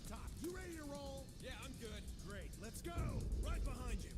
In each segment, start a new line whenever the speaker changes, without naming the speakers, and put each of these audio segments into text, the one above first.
top. You ready to roll?
Yeah, I'm good.
Great, let's go. Right behind you.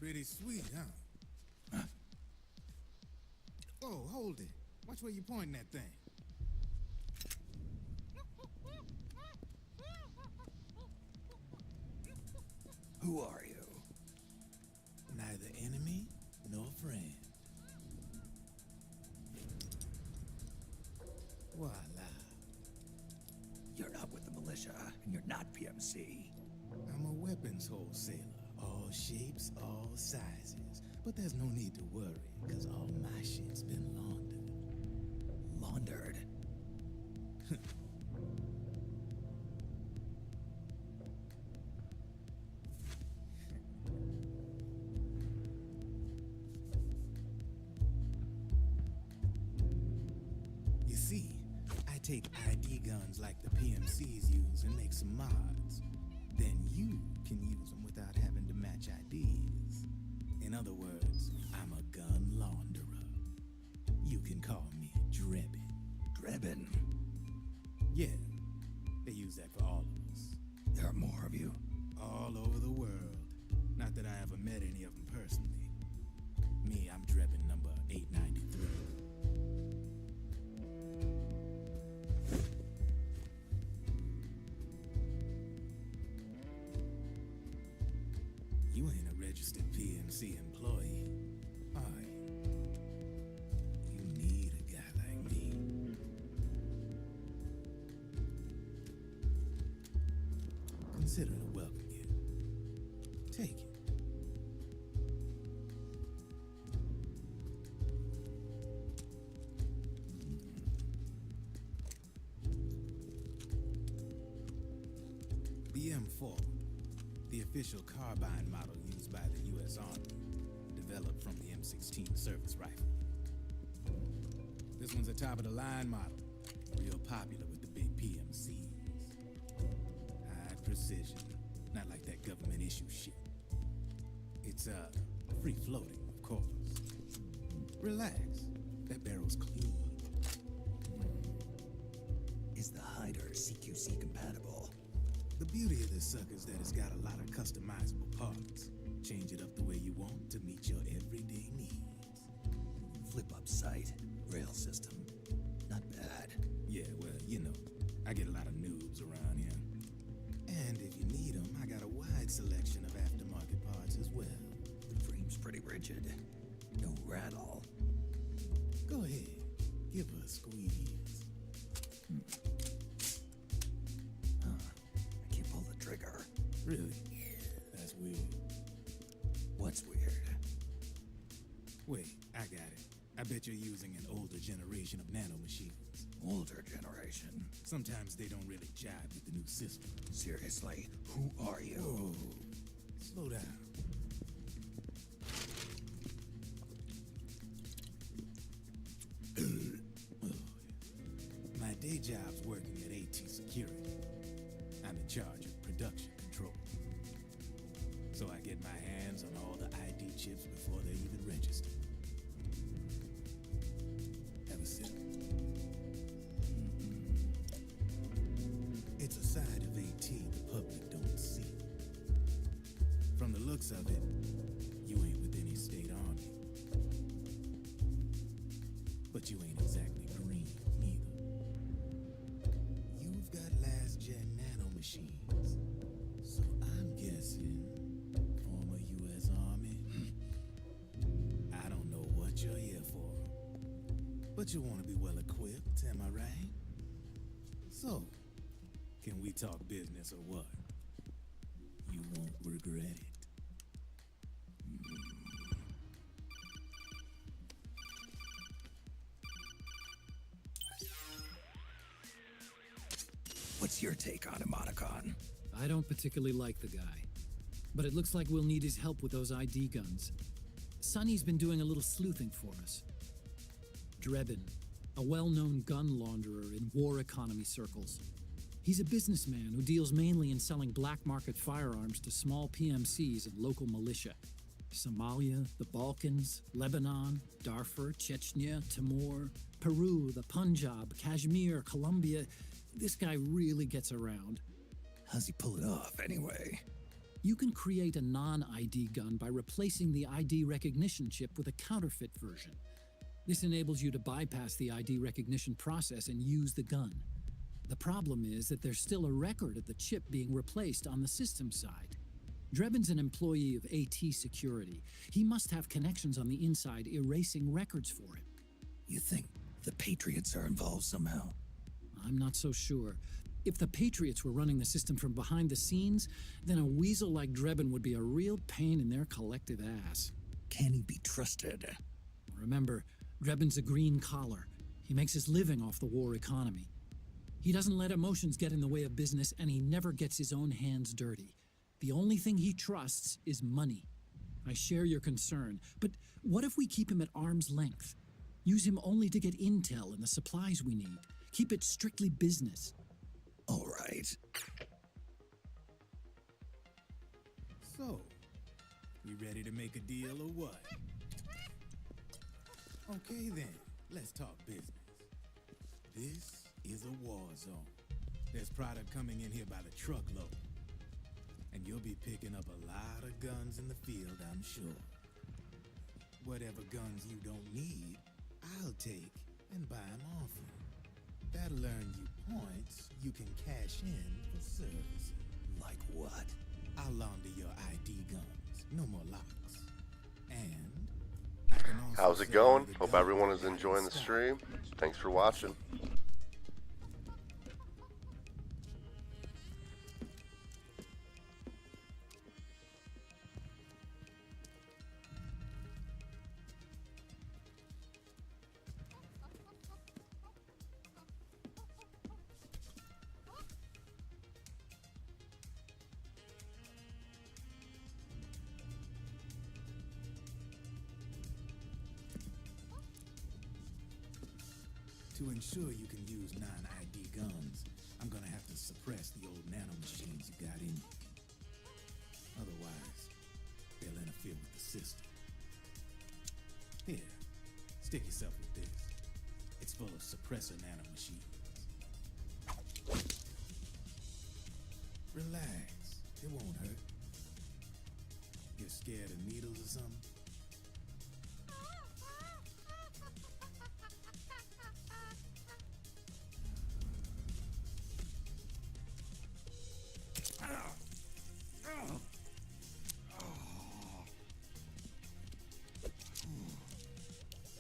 Pretty sweet, huh? Oh, hold it. Watch where you pointing that thing.
Who are you?
Neither enemy nor friend. Voila.
You're not with the militia, and you're not PMC.
I'm a weapons wholesaler. All shapes, all sizes. But there's no need to worry, because all my shit's been laundered.
Laundered?
You see, I take ID guns like the PMCs use and make some mods. Then you can use them without having to match IDs. In other words, I'm a gun launderer. You can call me Drebin.
Drebin?
Yeah, they use that for all of us.
There are more of you.
All over the world. Not that I ever met any of them personally. Me, I'm Drebin number 893. You ain't a registered PMC employee, are you? You need a guy like me. Consider it a welcome gift. Take it. The M4, the official carbine model used by the U.S. Army, developed from the M16 service rifle. This one's a top-of-the-line model, real popular with the big PMCs. High precision, not like that government issue shit. It's, free-floating, of course. Relax, that barrel's clean.
Is the hider CQC compatible?
The beauty of this sucker is that it's got a lot of customizable parts. Change it up the way you want to meet your everyday needs.
Flip-up sight, rail system. Not bad.
Yeah, well, you know, I get a lot of noobs around here. And if you need them, I got a wide selection of aftermarket parts as well.
The frame's pretty rigid. No rattle.
Go ahead, give her a squeeze.
I can't pull the trigger.
Really? That's weird.
What's weird?
Wait, I got it. I bet you're using an older generation of nanomachines.
Older generation?
Sometimes they don't really jive with the new system.
Seriously, who are you?
Whoa, slow down. My day job's working at AT Security. I'm in charge of production control. So I get my hands on all the ID chips before they're even registered. Have a sip. It's a side of AT the public don't see. From the looks of it, you ain't with any state army. But you ain't exactly green, neither. You've got last-gen nanomachines. So I'm guessing former U.S. Army. I don't know what you're here for. But you want to be well-equipped, am I right? So, can we talk business or what? You won't regret it.
What's your take on him, Otacon?
I don't particularly like the guy, but it looks like we'll need his help with those ID guns. Sonny's been doing a little sleuthing for us. Drebin, a well-known gun launderer in war economy circles. He's a businessman who deals mainly in selling black market firearms to small PMCs and local militia. Somalia, the Balkans, Lebanon, Darfur, Chechnya, Timor, Peru, the Punjab, Kashmir, Colombia. This guy really gets around.
How's he pull it off, anyway?
You can create a non-ID gun by replacing the ID recognition chip with a counterfeit version. This enables you to bypass the ID recognition process and use the gun. The problem is that there's still a record of the chip being replaced on the system side. Drebin's an employee of AT Security. He must have connections on the inside erasing records for him.
You think the Patriots are involved somehow?
I'm not so sure. If the Patriots were running the system from behind the scenes, then a weasel like Drebin would be a real pain in their collective ass.
Can he be trusted?
Remember, Drebin's a green collar. He makes his living off the war economy. He doesn't let emotions get in the way of business, and he never gets his own hands dirty. The only thing he trusts is money. I share your concern, but what if we keep him at arm's length? Use him only to get intel and the supplies we need. Keep it strictly business.
All right.
So, we ready to make a deal or what? Okay then, let's talk business. This is a war zone. There's product coming in here by the truckload. And you'll be picking up a lot of guns in the field, I'm sure. Whatever guns you don't need, I'll take and buy them off you. That'll earn you points you can cash in for service.
Like what?
I'll launder your ID guns. No more locks. And I can also
How's it
sell
going?
you the
Hope
guns
everyone is
that I
enjoying the
stock.
stream. Thanks for watching.
To ensure you can use non-ID guns, I'm gonna have to suppress the old nanomachines you got in you. Otherwise, they'll interfere with the system. Here, stick yourself with this. It's full of suppressor nanomachines. Relax, it won't hurt. You're scared of needles or something?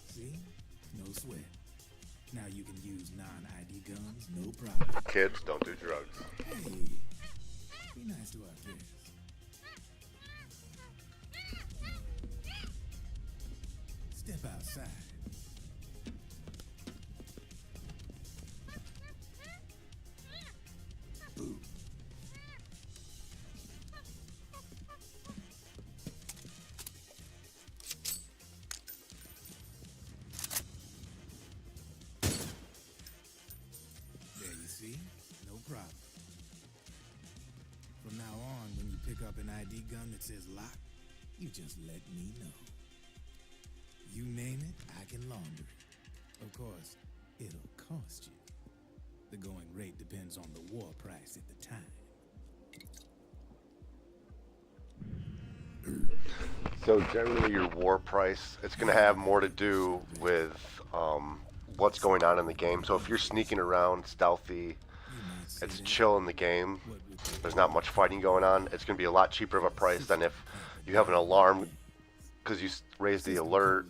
See? No sweat. Now you can use non-ID guns, no problem.
Kids, don't do drugs.
Hey, be nice to our guests. Step outside. Boo. There you see, no problem. From now on, when you pick up an ID gun that says lock, you just let me know. You name it, I can launder it. Of course, it'll cost you. The going rate depends on the war price at the time.
So generally your war price, it's going to have more to do with what's going on in the game. So if you're sneaking around, stealthy, it's chill in the game, there's not much fighting going on, it's going to be a lot cheaper of a price than if you have an alarm because you raise the alert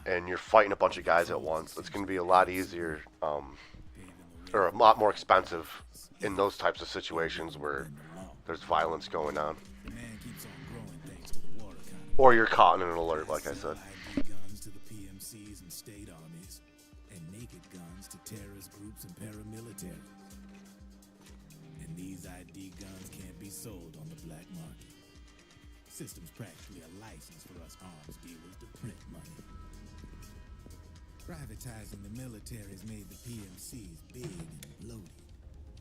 and you're fighting a bunch of guys at once. It's going to be a lot easier or a lot more expensive in those types of situations where there's violence going on.
Demand keeps on growing thanks to the war economy.
Or you're caught in an alert, like I said.
ID guns to the PMCs and state armies, and naked guns to terrorist groups and paramilitary. And these ID guns can't be sold on the black market. System's practically a license for us arms dealers to print money. Privatizing the military has made the PMCs big and bloated.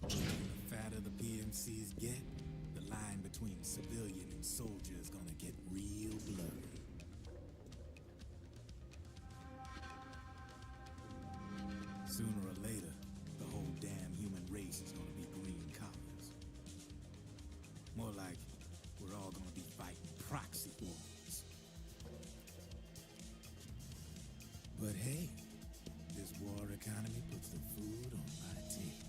The fatter the PMCs get, the line between civilian and soldier is gonna get real blurry. Sooner or later, the whole damn human race is gonna be green collars. More like, we're But hey, this war economy puts the food on my table.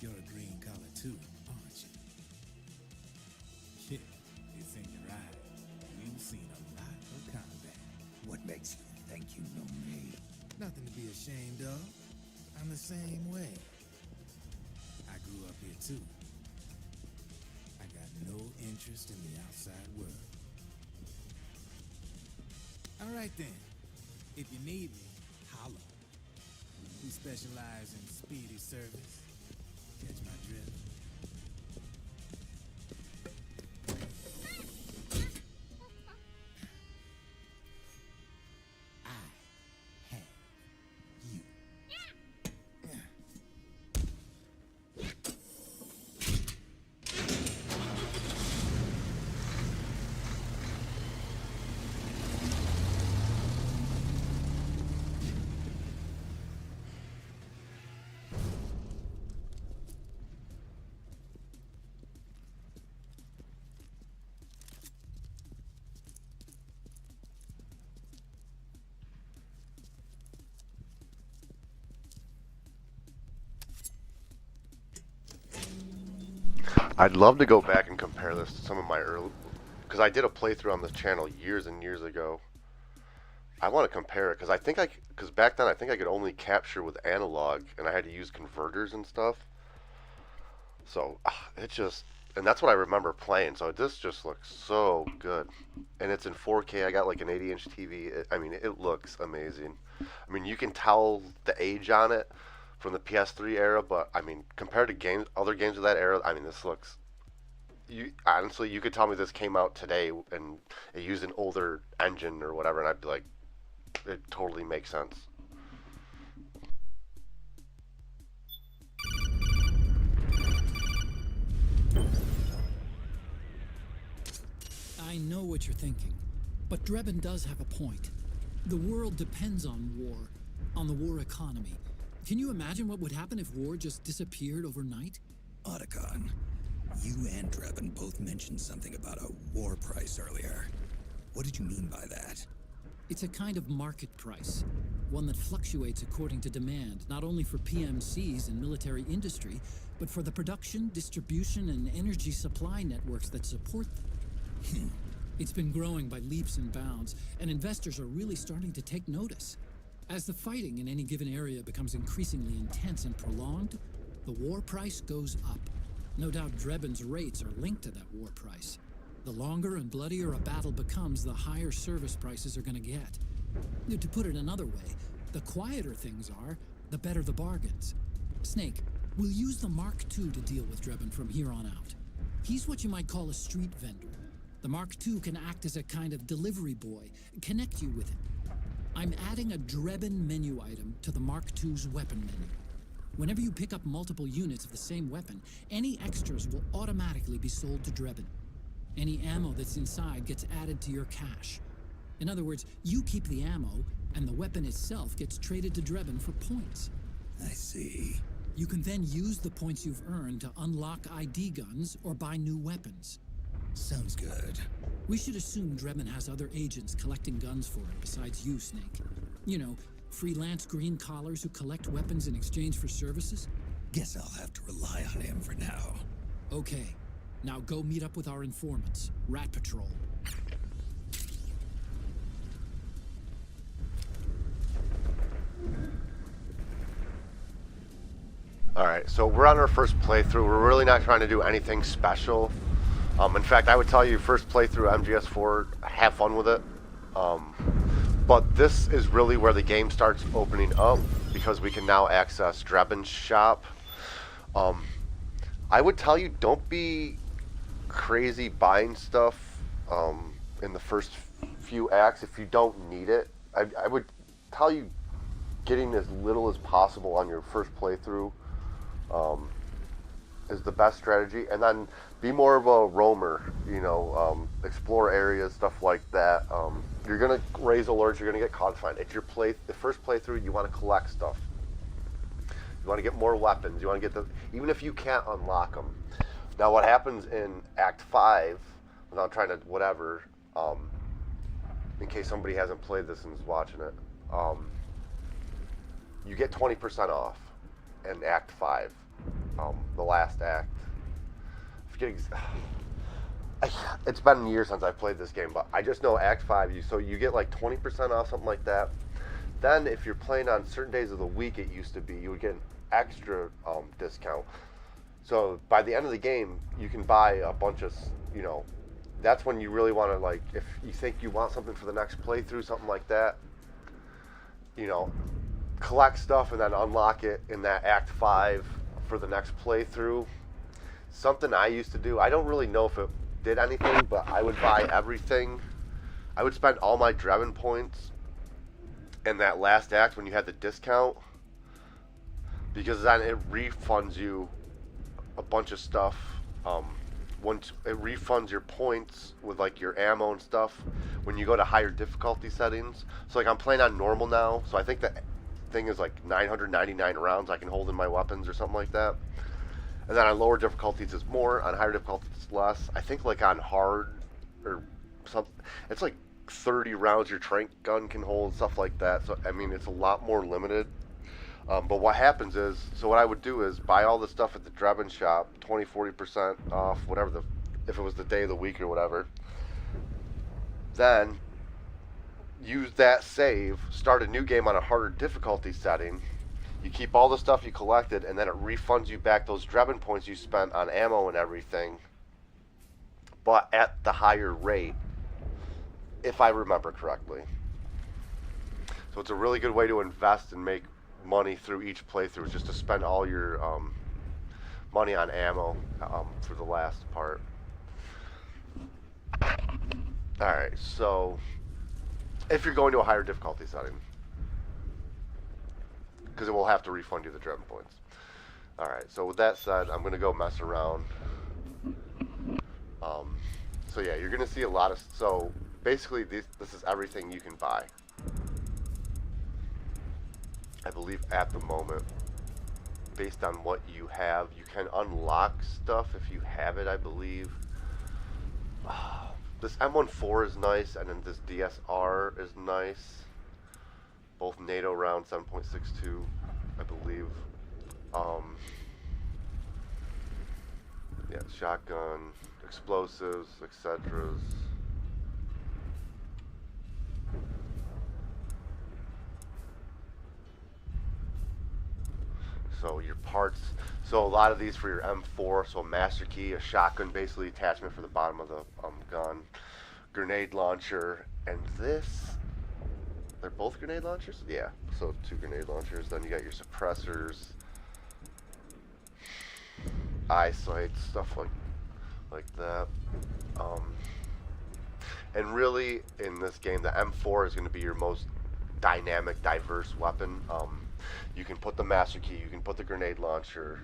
You're a green collar too, aren't you? Yeah, it's in your eye. You've seen a lot of combat.
What makes you think you know me?
Nothing to be ashamed of. I'm the same way. I grew up here too. I got no interest in the outside world. All right then. If you need me, holla. We specialize in speedy service. Catch my drift? I have you.
I'd love to go back and compare this to some of my early, because I did a playthrough on this channel years and years ago. I want to compare it because because back then I think I could only capture with analog, and I had to use converters and stuff. So and that's what I remember playing. So this just looks so good, and it's in 4K. I got like an 80-inch TV. I mean, it looks amazing. I mean, you can tell the age on it from the PS3 era, but I mean, compared to other games of that era, I mean, this looks. Honestly, you could tell me this came out today and it used an older engine or whatever, and I'd be like, it totally makes sense.
I know what you're thinking, but Drebin does have a point. The world depends on war, on the war economy. Can you imagine what would happen if war just disappeared overnight?
Otacon, you and Drebin both mentioned something about a war price earlier. What did you mean by that?
It's a kind of market price, one that fluctuates according to demand, not only for PMCs and military industry, but for the production, distribution, and energy supply networks that support them. It's been growing by leaps and bounds, and investors are really starting to take notice. As the fighting in any given area becomes increasingly intense and prolonged, the war price goes up. No doubt Drebin's rates are linked to that war price. The longer and bloodier a battle becomes, the higher service prices are going to get. To put it another way, the quieter things are, the better the bargains. Snake, we'll use the Mark II to deal with Drebin from here on out. He's what you might call a street vendor. The Mark II can act as a kind of delivery boy, connect you with him. I'm adding a Drebin menu item to the Mark II's weapon menu. Whenever you pick up multiple units of the same weapon, any extras will automatically be sold to Drebin. Any ammo that's inside gets added to your cache. In other words, you keep the ammo, and the weapon itself gets traded to Drebin for points.
I see.
You can then use the points you've earned to unlock ID guns or buy new weapons.
Sounds good.
We should assume Drebin has other agents collecting guns for him besides you, Snake. You know, freelance green collars who collect weapons in exchange for services?
Guess I'll have to rely on him for now.
Okay. Now go meet up with our informants, Rat Patrol.
Alright, so we're on our first playthrough. We're really not trying to do anything special. In fact, I would tell you, first playthrough MGS4, have fun with it. But this is really where the game starts opening up, because we can now access Drebin's shop. I would tell you, don't be crazy buying stuff in the first few acts if you don't need it. I would tell you, getting as little as possible on your first playthrough is the best strategy, and then be more of a roamer, you know, explore areas, stuff like that. You're gonna raise alerts, you're gonna get codified. It's your the first playthrough, you want to collect stuff. You want to get more weapons, you want to get even if you can't unlock them. Now what happens in Act 5, without trying to whatever, in case somebody hasn't played this and is watching it, you get 20% off in Act 5, the last act. It's been years since I played this game, but I just know Act 5, you get like 20% off, something like that. Then if you're playing on certain days of the week, it used to be, you would get an extra discount. So by the end of the game, you can buy a bunch of, that's when you really want to, like, if you think you want something for the next playthrough, something like that, collect stuff and then unlock it in that Act 5 for the next playthrough. Something I used to do, I don't really know if it did anything, but I would buy everything. I would spend all my Drebin points in that last act when you had the discount, because then it refunds you a bunch of stuff. Once it refunds your points with like your ammo and stuff when you go to higher difficulty settings. So like I'm playing on normal now, so I think the thing is like 999 rounds I can hold in my weapons or something like that. And then on lower difficulties it's more, on higher difficulties it's less. I think like on hard or something, it's like 30 rounds your trank gun can hold, stuff like that. So I mean, it's a lot more limited. But what happens is, so what I would do is buy all the stuff at the Drebin shop, 20-40% off, whatever if it was the day of the week or whatever. Then use that save, start a new game on a harder difficulty setting. You keep all the stuff you collected, and then it refunds you back those Drebin points you spent on ammo and everything, but at the higher rate, if I remember correctly. So it's a really good way to invest and make money through each playthrough, just to spend all your money on ammo for the last part. Alright, so if you're going to a higher difficulty setting, because it will have to refund you the Drebin points. Alright, so with that said, I'm going to go mess around. So yeah, you're going to see a lot of, so basically this is everything you can buy. I believe at the moment, based on what you have, you can unlock stuff if you have it, I believe. This M14 is nice, and then this DSR is nice. Both NATO round 7.62, I believe. Yeah, shotgun, explosives, etc. So your parts, so a lot of these for your M4, so a master key, a shotgun, basically attachment for the bottom of the gun, grenade launcher, and this, they're both grenade launchers? Yeah, so 2 grenade launchers. Then you got your suppressors, eye sights, stuff like that. And really, in this game, the M4 is going to be your most dynamic, diverse weapon. You can put the master key, you can put the grenade launcher.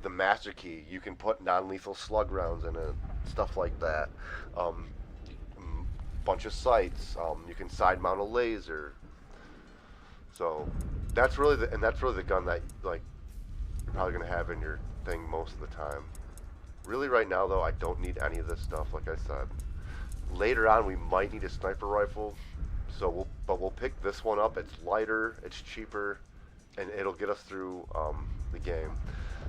The master key, you can put non-lethal slug rounds in it, stuff like that. Bunch of sights. You can side mount a laser. So that's really the gun that like you're probably gonna have in your thing most of the time. Really, right now though, I don't need any of this stuff. Like I said, later on we might need a sniper rifle. So we'll pick this one up. It's lighter, it's cheaper, and it'll get us through the game.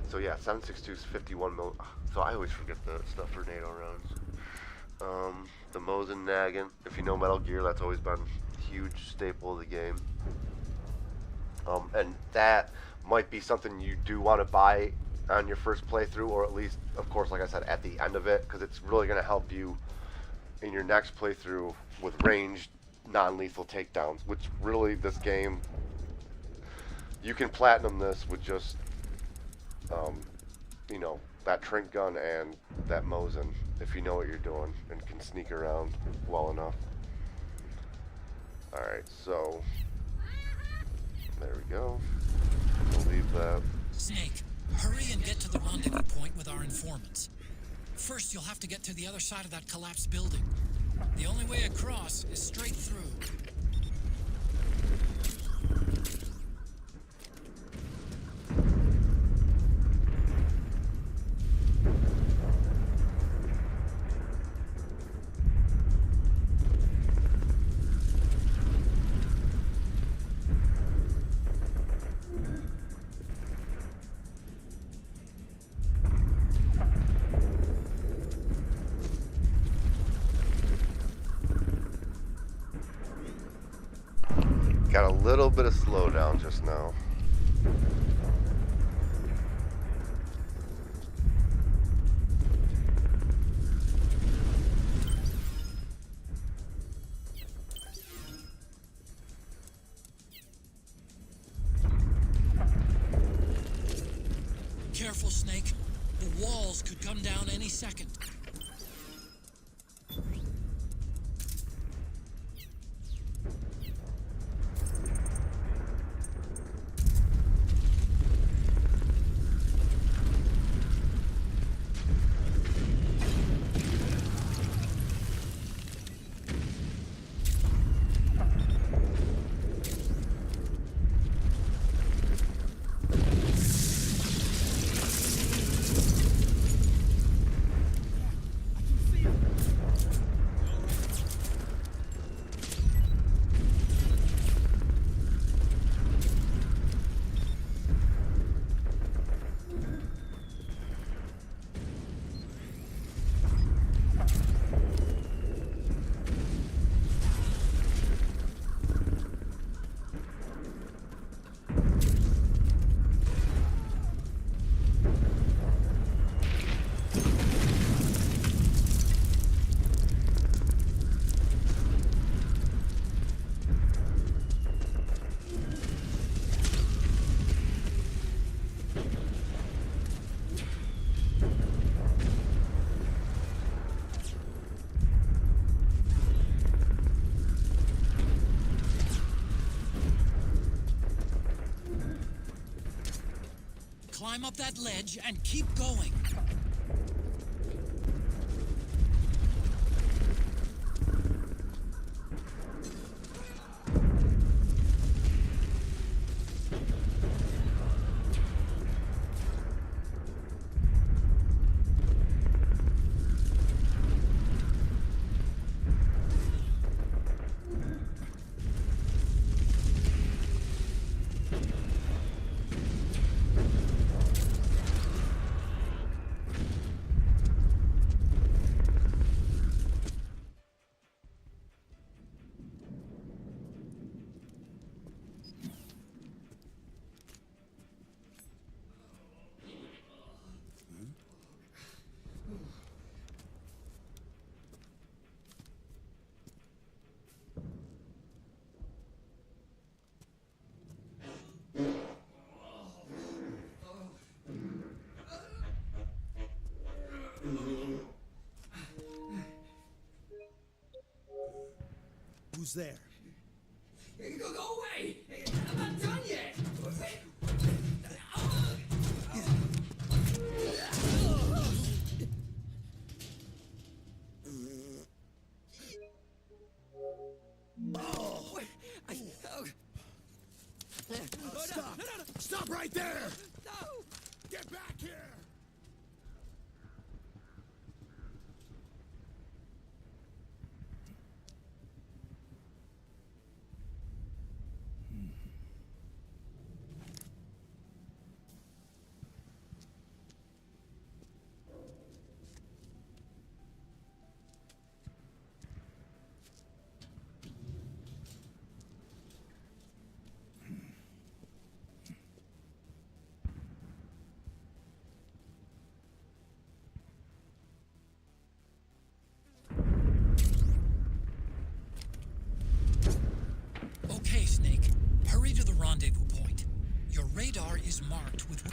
So yeah, 7.62 is 51 mil. So I always forget the stuff for NATO rounds. The Mosin Nagin. If you know Metal Gear, that's always been a huge staple of the game. And that might be something you do want to buy on your first playthrough, or at least, of course, like I said, at the end of it, because it's really going to help you in your next playthrough with ranged non-lethal takedowns, which really, this game, you can platinum this with just that Trink gun and that Mosin, if you know what you're doing and can sneak around well enough. Alright, so there we go. We'll leave that.
Snake, hurry and get to the rendezvous point with our informants. First, you'll have to get to the other side of that collapsed building. The only way across is straight through.
Got a little bit of slowdown just now.
Careful, Snake. The walls could come down any second. Climb up that ledge and keep going.
Who's there?
Go away! I'm not done yet!
Stop! Stop right there!
No!
Get back here!
Okay, Snake. Hurry to the rendezvous point. Your radar is marked with...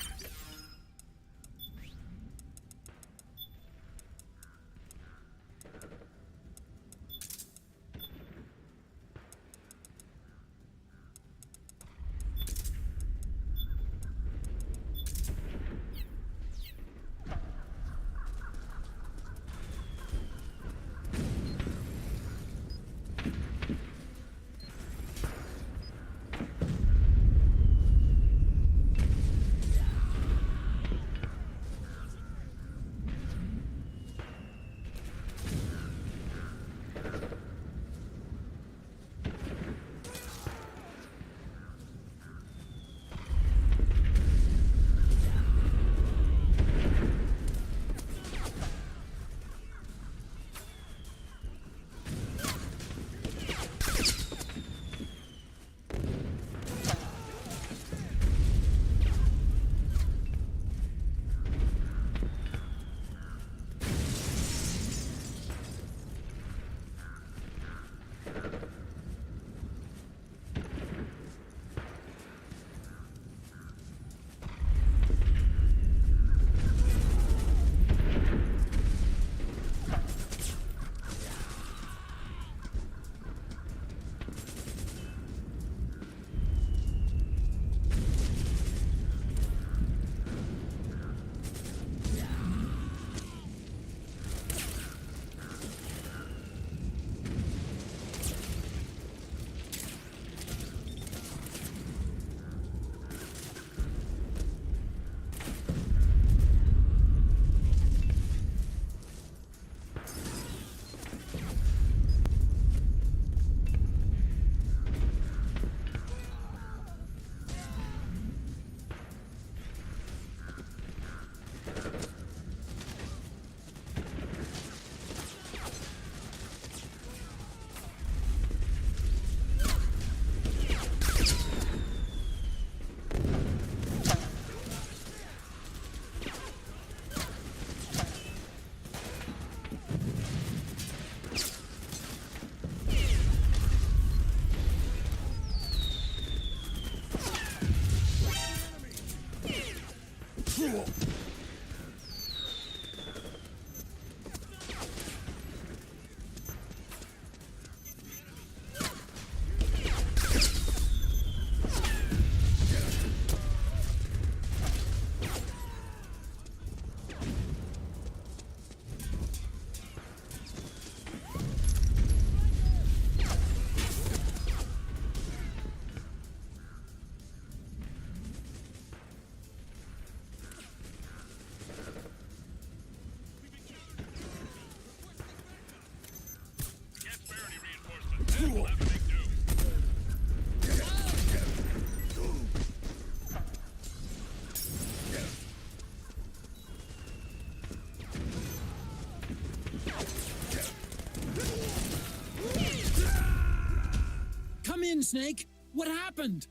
Come in, Snake! What happened?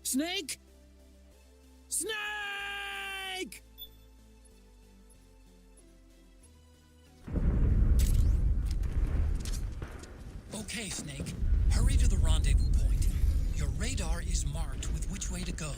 Snake? Snake! Okay, Snake. Hurry to the rendezvous point. Your radar is marked with which way to go.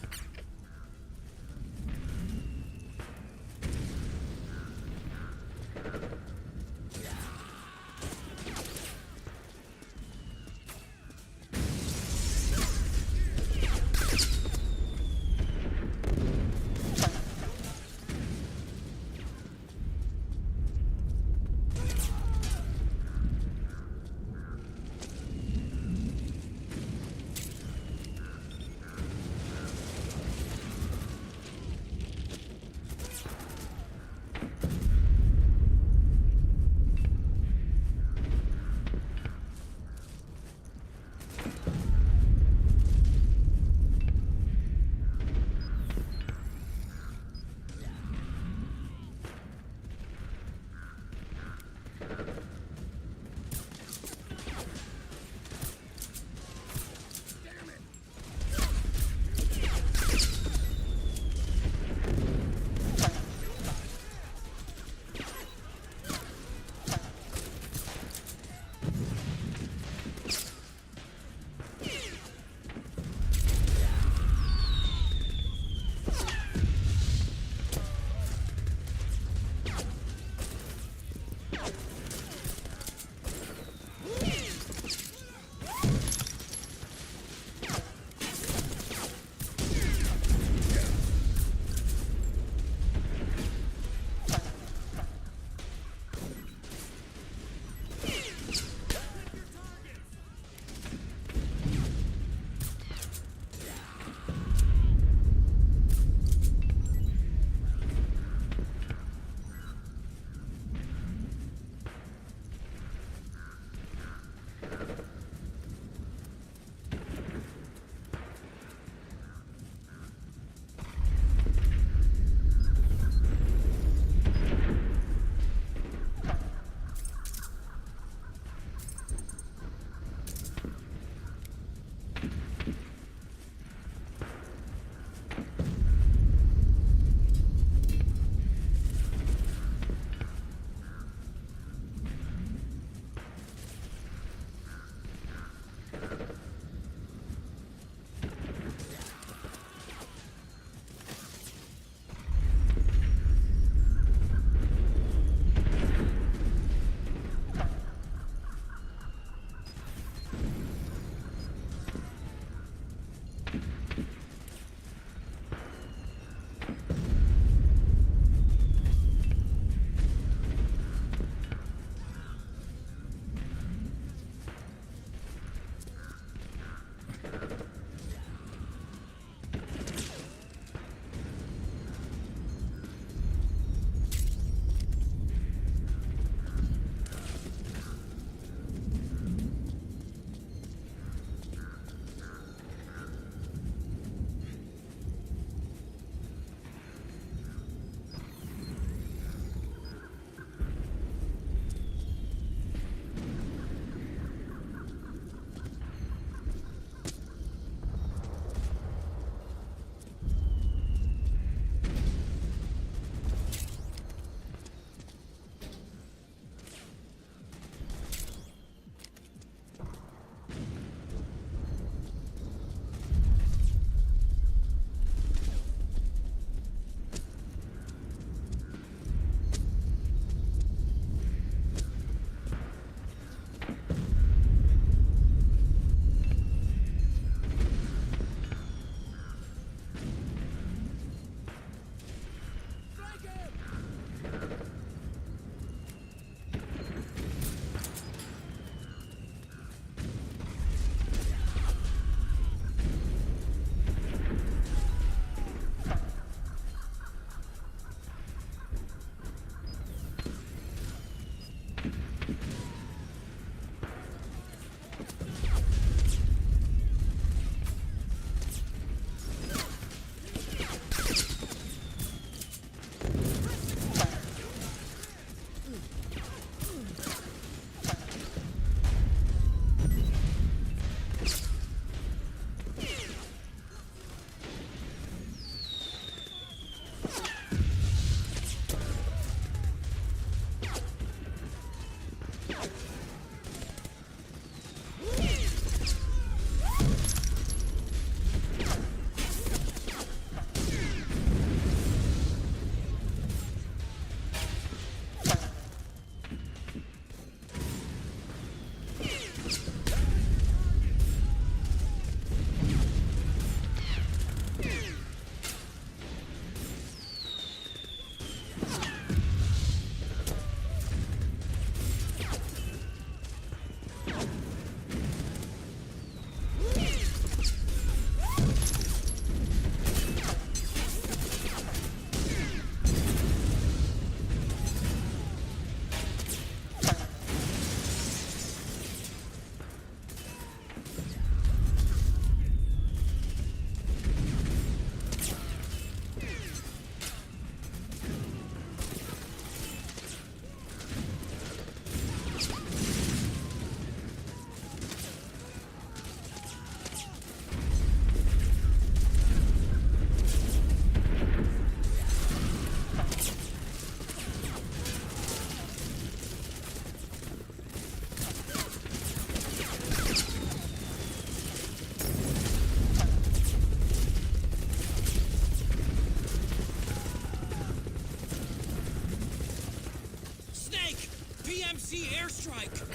strike.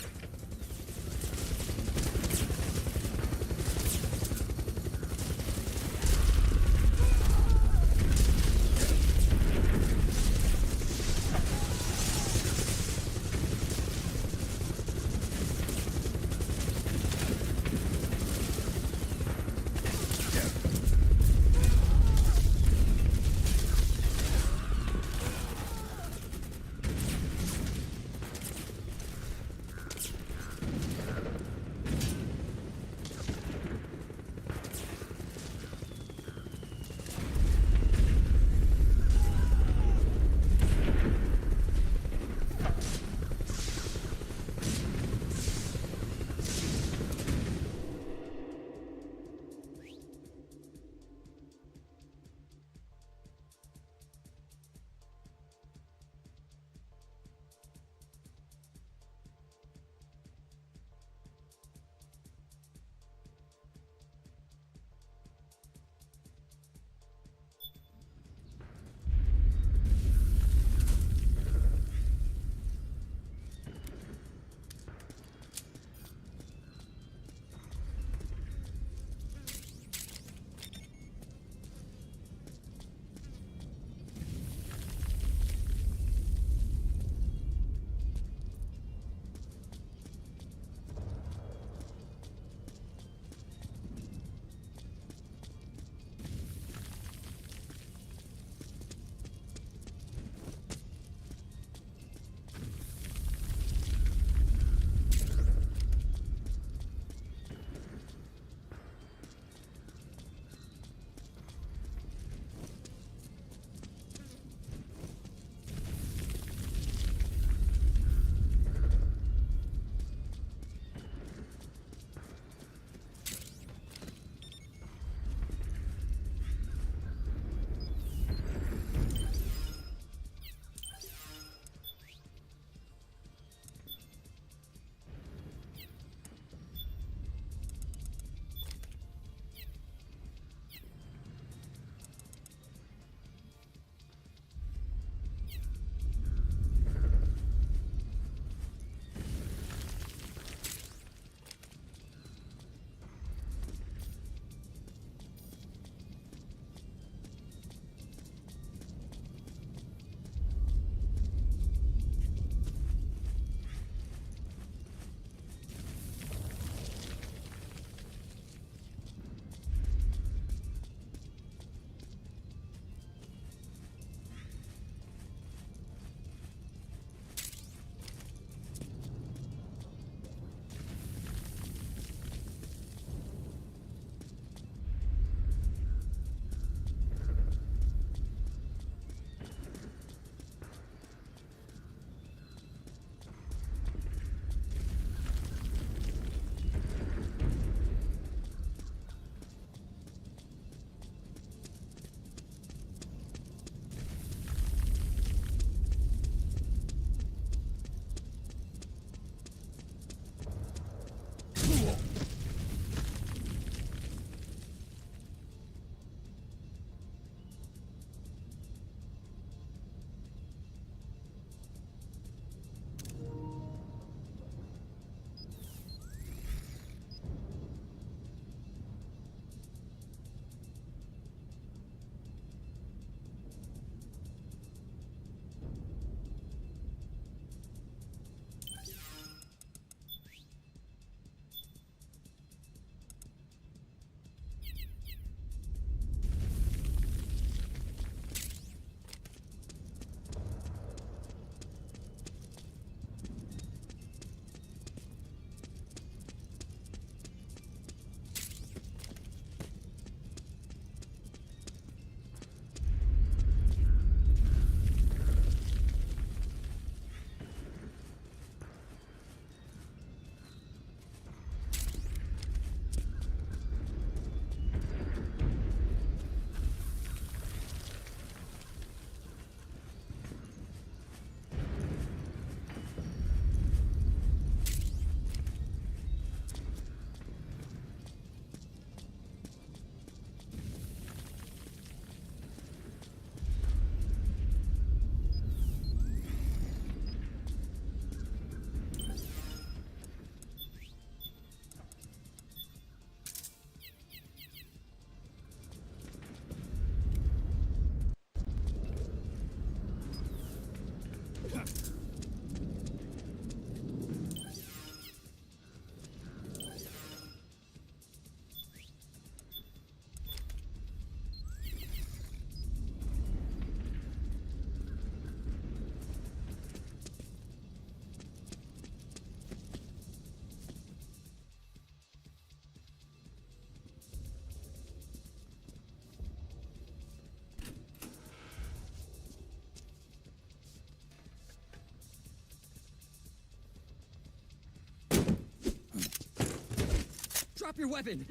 Drop your weapon!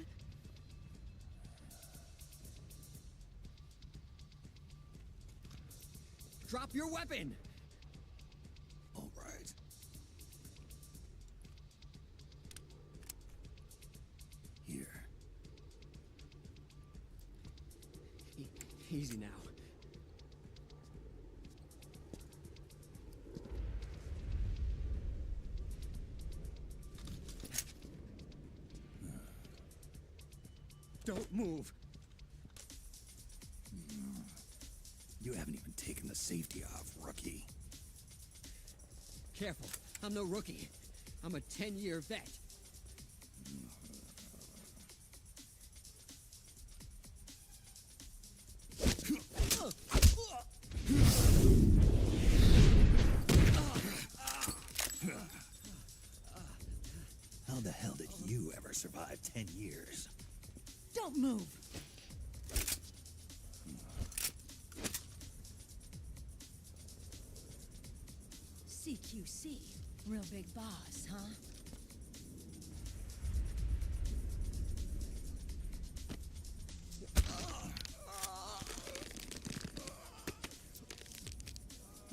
Drop your weapon!
All right. Here.
Easy now. Don't move.
You haven't even taken the safety off, rookie.
Careful. I'm no rookie. I'm a 10-year vet.
How the hell did you ever survive 10 years?
Don't move! CQC. Real big boss, huh?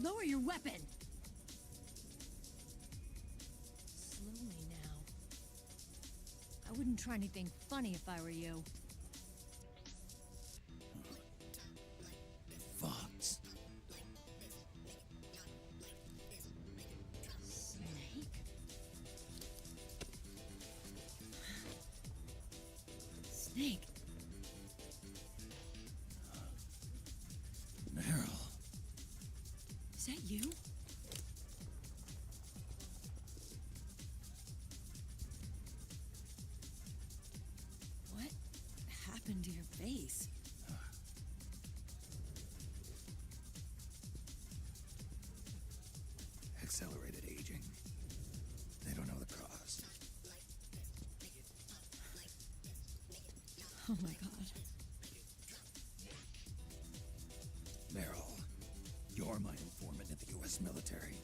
Lower your weapon! Slowly now. I wouldn't try anything funny if I were you.
Fox.
Snake? Snake?
Meryl.
Is that you? What happened to your face?
Accelerated aging. They don't know the cause.
Oh my god.
Meryl, you're my informant in the U.S. military.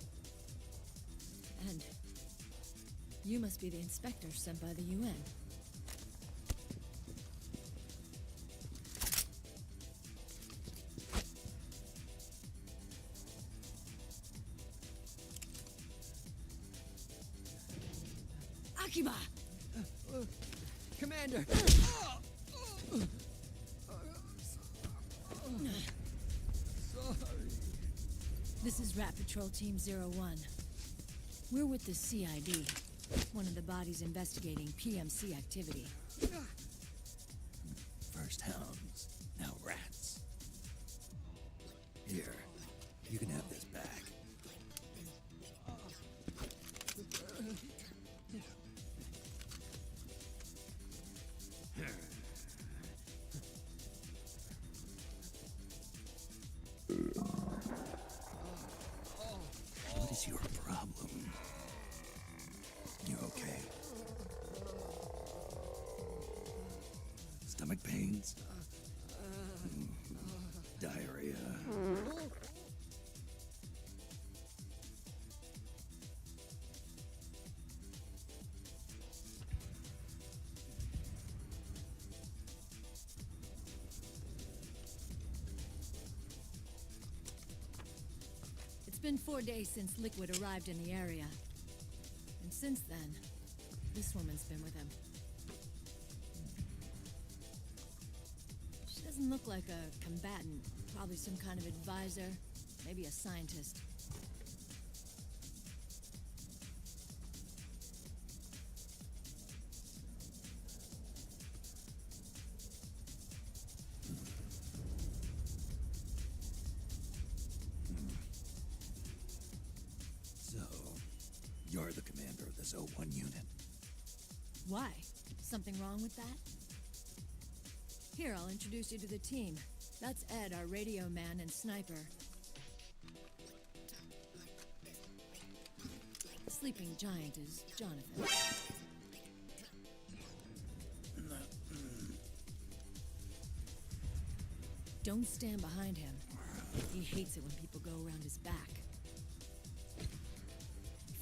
And you must be the inspector sent by the UN. Akiba!
Commander!
This is Rat Patrol Team 01. We're with the CID, one of the bodies investigating PMC activity.
First hounds, now rats. Here, you can have this back. What is your problem? You okay? Stomach pains? Diarrhea?
It's been 4 days since Liquid arrived in the area. And since then, this woman's been with him. She doesn't look like a combatant. Probably some kind of advisor, maybe a scientist.
So, you're the commander of this O1 unit.
Why? Something wrong with that? Here, I'll introduce you to the team. That's Ed, our radio man and sniper. Sleeping giant is Jonathan. Don't stand behind him. He hates it when people go around his back.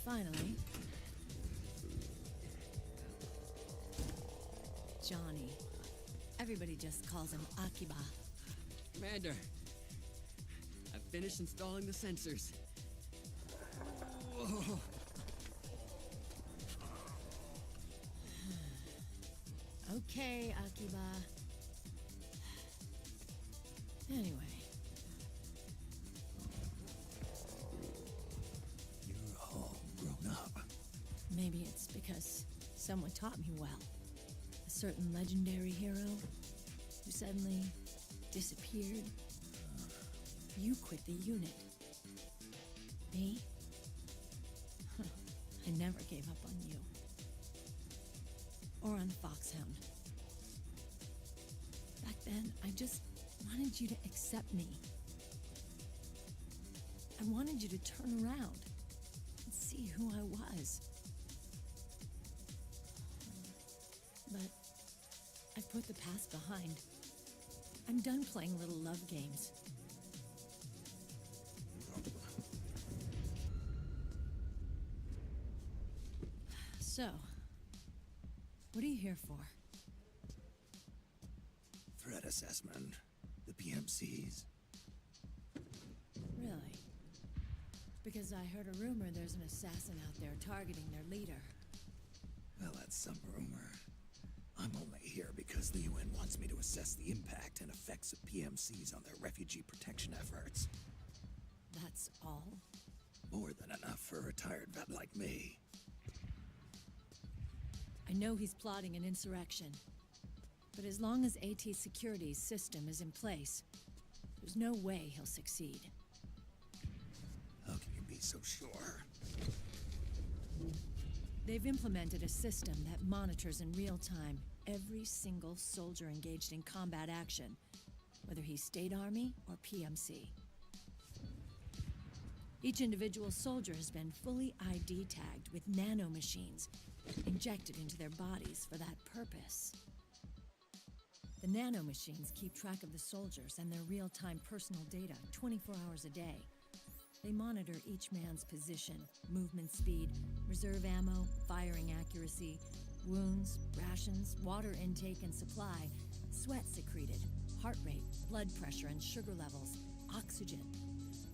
Finally, Johnny. Everybody just calls him Akiba.
Commander, I've finished installing the sensors. Whoa.
Okay, Akiba. Anyway,
You're all grown up.
maybe it's because someone taught me well. A certain legendary hero who suddenly disappeared. You quit the unit. Me? Huh. I never gave up on you. Or on Foxhound. Back then, I just wanted you to accept me. I wanted you to turn around and see who I was. But I've put the past behind. I'm done playing little love games. So, what are you here for?
Threat assessment. The PMCs.
Really? Because I heard a rumor there's an assassin out there targeting their leader.
Well, that's some rumor. I'm only here because the UN wants me to assess the impact and effects of PMCs on their refugee protection efforts.
That's all?
More than enough for a retired vet like me.
I know he's plotting an insurrection. But as long as AT Security's system is in place, there's no way he'll succeed.
How can you be so sure?
They've implemented a system that monitors in real time every single soldier engaged in combat action, whether he's State Army or PMC. Each individual soldier has been fully ID tagged with nanomachines injected into their bodies for that purpose. The nanomachines keep track of the soldiers and their real-time personal data 24 hours a day. They monitor each man's position, movement speed, reserve ammo, firing accuracy, wounds, rations, water intake and supply, sweat secreted, heart rate, blood pressure and sugar levels, oxygen.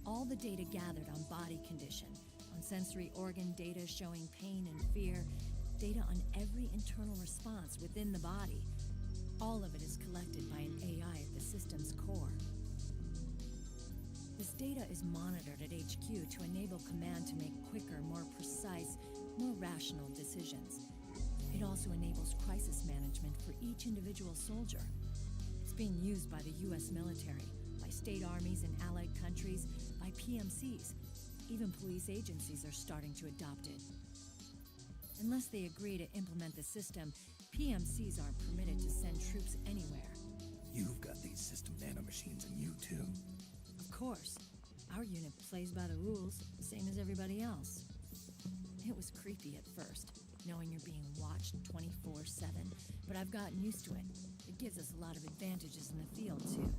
All the data gathered on body condition, on sensory organ data showing pain and fear, data on every internal response within the body. All of it is collected by an AI at the system's core. This data is monitored at HQ to enable command to make quicker, more precise, more rational decisions. It also enables crisis management for each individual soldier. It's being used by the US military, by state armies in allied countries, by PMCs. Even police agencies are starting to adopt it. Unless they agree to implement the system, PMCs aren't permitted to send troops anywhere.
You've got these system nanomachines in you, too.
Of course. Our unit plays by the rules, same as everybody else. It was creepy at first, knowing you're being watched 24/7, but I've gotten used to it. It gives us a lot of advantages in the field, too.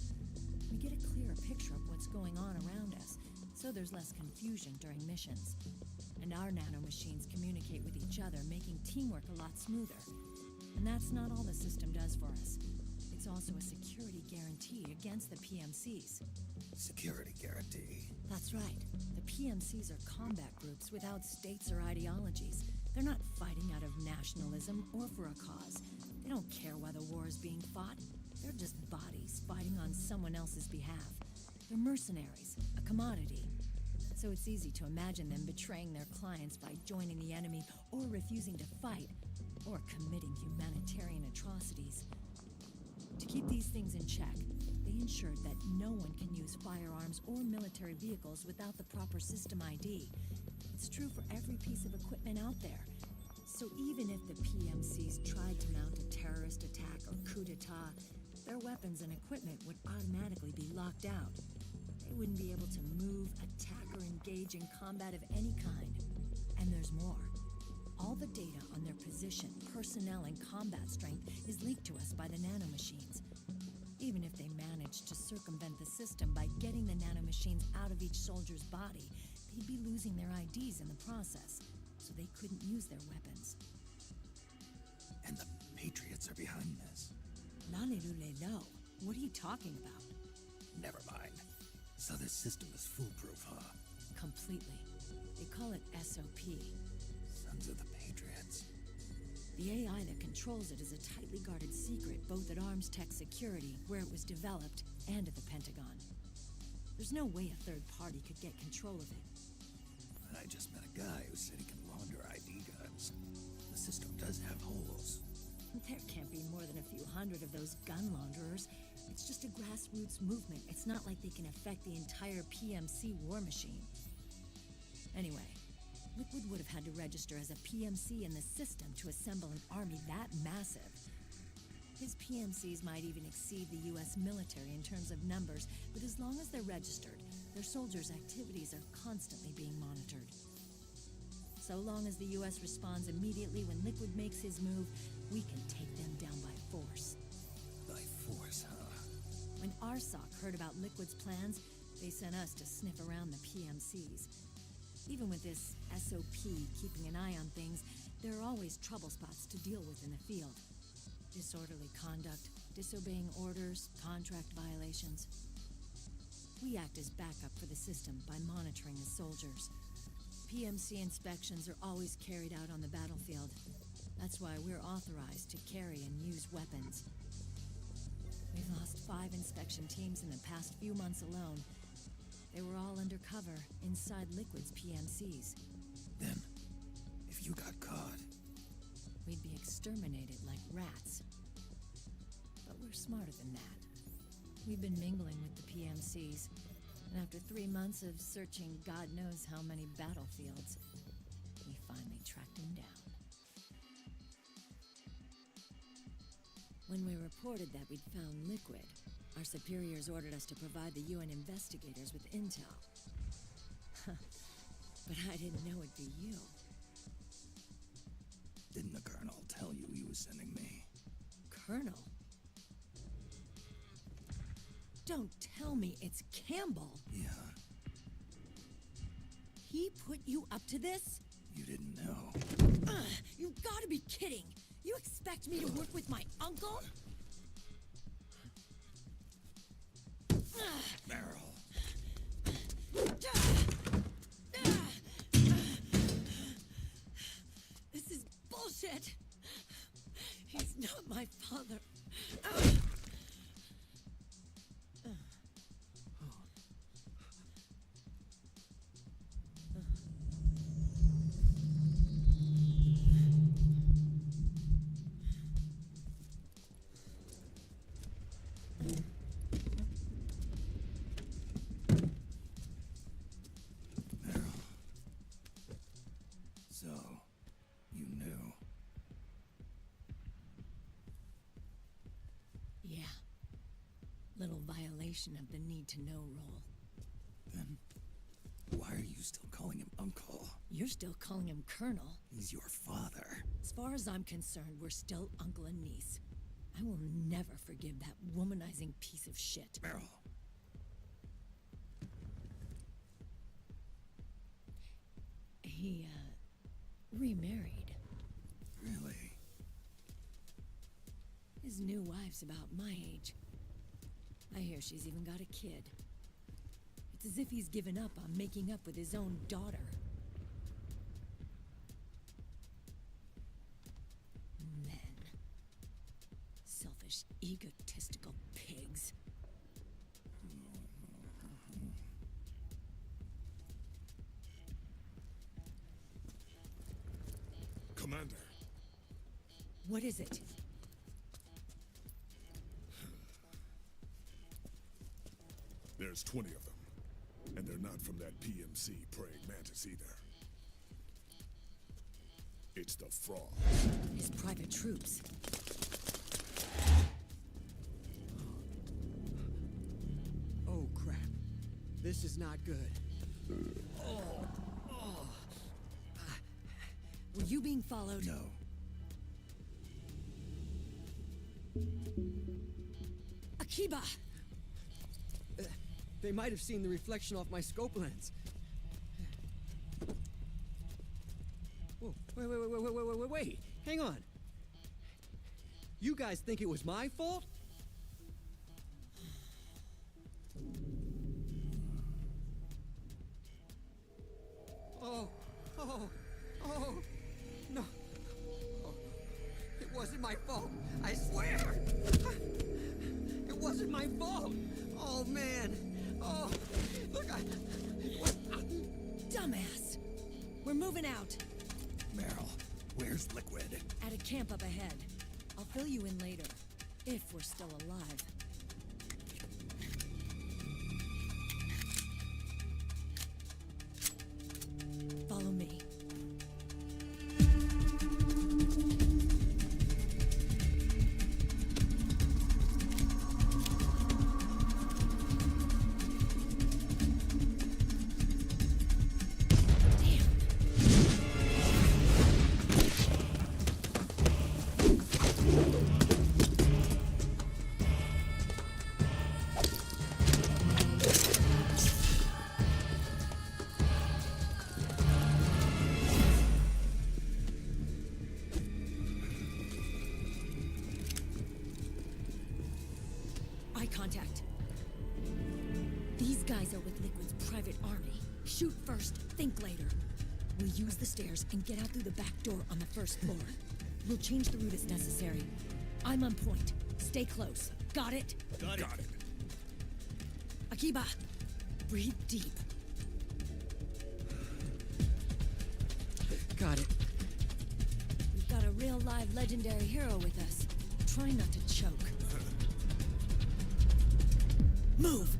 We get a clearer picture of what's going on around us, so there's less confusion during missions. And our nanomachines communicate with each other, making teamwork a lot smoother. And that's not all the system does for us. It's also a security guarantee against the PMCs.
Security guarantee.
That's right. The PMCs are combat groups without states or ideologies. They're not fighting out of nationalism or for a cause. They don't care why the war is being fought. They're just bodies fighting on someone else's behalf. They're mercenaries, a commodity. So it's easy to imagine them betraying their clients by joining the enemy or refusing to fight, or committing humanitarian atrocities. To keep these things in check, they ensured that no one can use firearms or military vehicles without the proper system ID. It's true for every piece of equipment out there. So even if the PMCs tried to mount a terrorist attack or coup d'etat, their weapons and equipment would automatically be locked out. They wouldn't be able to move, attack, or engage in combat of any kind. And there's more. All the data on their position, personnel, and combat strength is leaked to us by the nanomachines. Even if they managed to circumvent the system by getting the nanomachines out of each soldier's body, they'd be losing their IDs in the process, so they couldn't use their weapons.
And the Patriots are behind this.
you talking about?
Never mind. So this system is foolproof, huh?
Completely. They call it SOP.
Sons of the Patriots.
The AI that controls it is a tightly guarded secret, both at Arms Tech Security, where it was developed, and at the Pentagon. There's no way a third party could get control of it.
I just met a guy who said he can launder ID guns. The system does have holes.
There can't be more than a few hundred of those gun launderers. It's just a grassroots movement. It's not like they can affect the entire PMC war machine. Anyway, Liquid would have had to register as a PMC in the system to assemble an army that massive. His PMCs might even exceed the US military in terms of numbers, but as long as they're registered, their soldiers' activities are constantly being monitored. So long as the US responds immediately when Liquid makes his move, we can take them down by force.
By force, huh?
When RSOC heard about Liquid's plans, they sent us to sniff around the PMCs. Even with this SOP keeping an eye on things, there are always trouble spots to deal with in the field. Disorderly conduct, disobeying orders, contract violations. We act as backup for the system by monitoring the soldiers. PMC inspections are always carried out on the battlefield. That's why we're authorized to carry and use weapons. We've lost 5 inspection teams in the past few months alone. They were all undercover, inside Liquid's PMCs.
Then, if you got caught...
We'd be exterminated like rats. But we're smarter than that. We've been mingling with the PMCs, and after 3 months of searching God knows how many battlefields, we finally tracked him down. When we reported that we'd found Liquid, our superiors ordered us to provide the UN investigators with intel. But I didn't know it'd be you.
Didn't the Colonel tell you he was sending me?
Colonel? Don't tell me it's Campbell.
Yeah,
He put you up to this?
you didn't know.
You gotta be kidding! You expect me to work with my uncle?
Meryl.
This is bullshit! He's not my father.
Meryl. So, you knew.
Yeah. Little violation of the need-to-know rule.
Then, why are you still calling him Uncle?
You're still calling him Colonel.
He's your father.
As far as I'm concerned, we're still uncle and niece. I will never forgive that womanizing piece of shit.
Meryl.
He, remarried.
Really?
His new wife's about my age. I hear she's even got a kid. It's as if he's given up on making up with his own daughter. Men. Selfish, egotistical pigs.
Commander,
What is it?
there's 20 of them. And they're not from that PMC praying mantis either. It's the frog.
His private troops.
Oh, crap. This is not good.
Were you being followed?
No.
Akiba!
They might have seen the reflection off my scope lens. Whoa, wait. Hang on. You guys think it was my fault? Oh, oh, oh, no. Oh, it wasn't my fault. I swear. It wasn't my fault. Oh, man. Oh, look,
Dumbass! We're moving out.
Meryl, where's Liquid?
At a camp up ahead. I'll fill you in later. If we're still alive. Follow me. Eye contact. These guys are with Liquid's private army. Shoot first, think later. We'll use the stairs and get out through the back door on the first floor. We'll change the route as necessary. I'm on point. Stay close. Got it?
Got it.
Akiba, breathe deep.
got it.
We've got a real live legendary hero with us. Try not to choke. Move!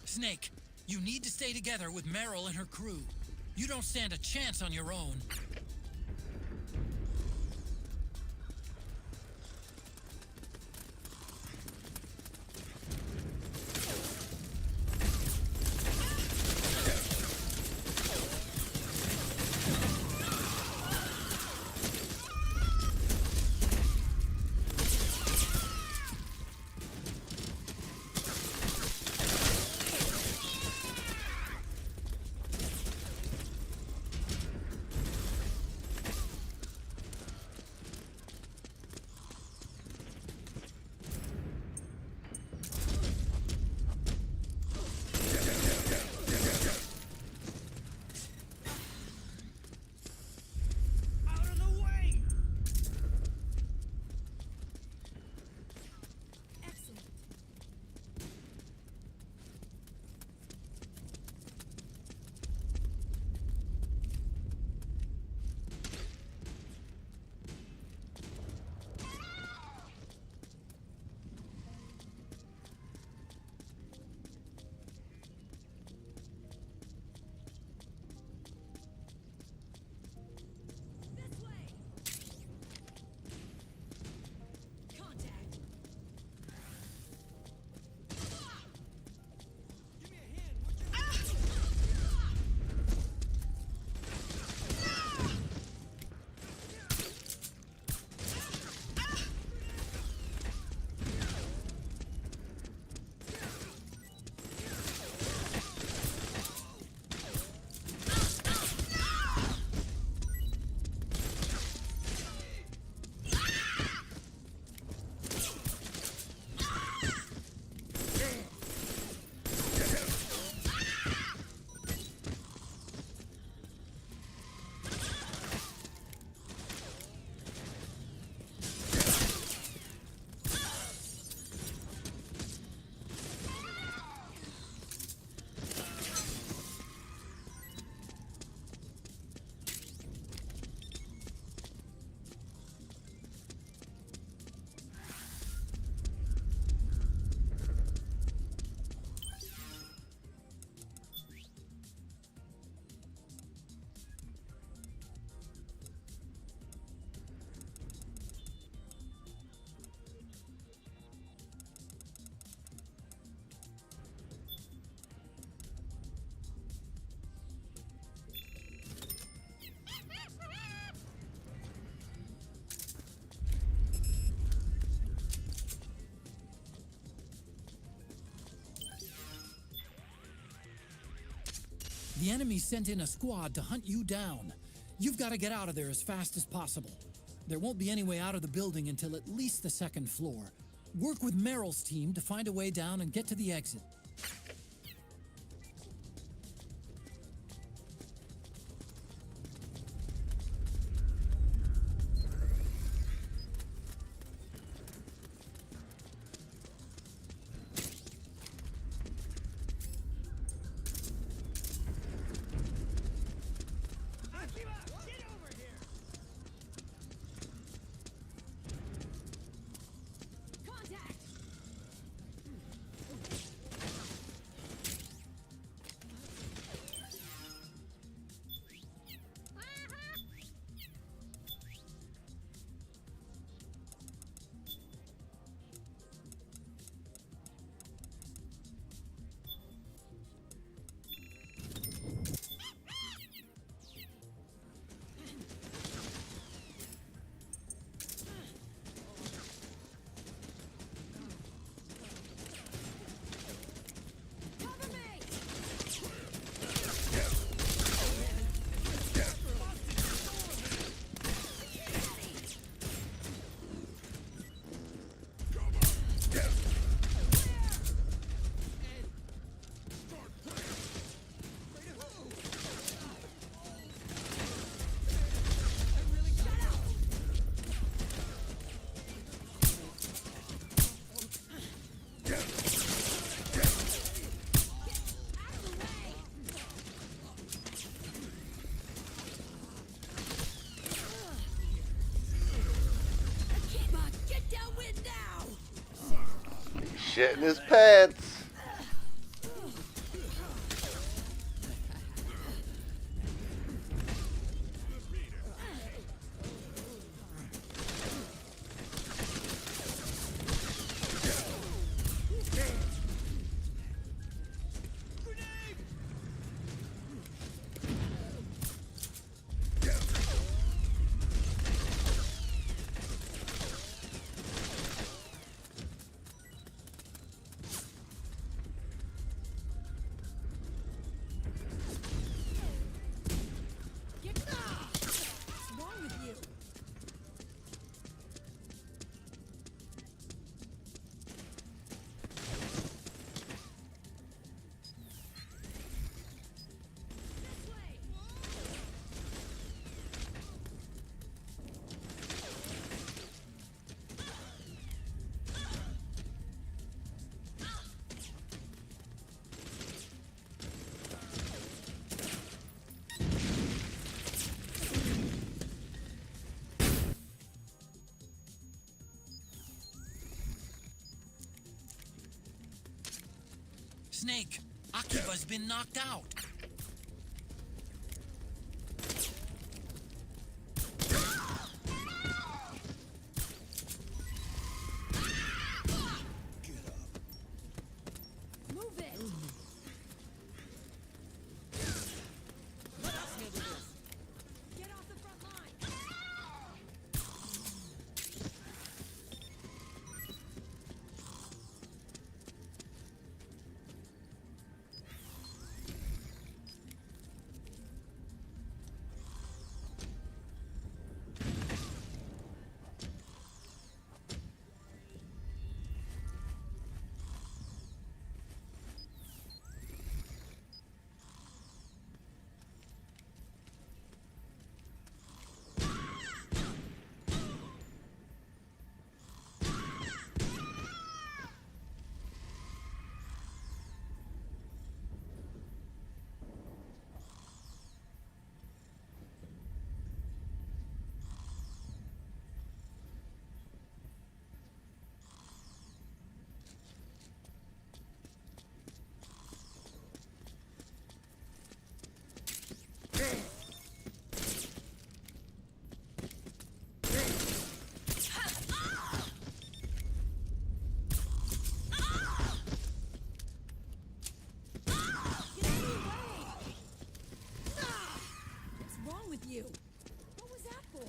Snake, you need to stay together with Meryl and her crew. You don't stand a chance on your own. The enemy sent in a squad to hunt you down. You've got to get out of there as fast as possible. There won't be any way out of the building until at least the second floor. Work with Merrill's team to find a way down and get to the exit.
Shit in his pants.
Snake, Akiba's been knocked out.
Move it!
Let us handle this.
Get off the front line! You. What was that for?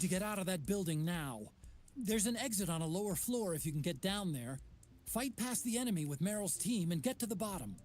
need to get out of that building now. There's an exit on a lower floor if you can get down there. Fight past the enemy with Meryl's team and get to the bottom.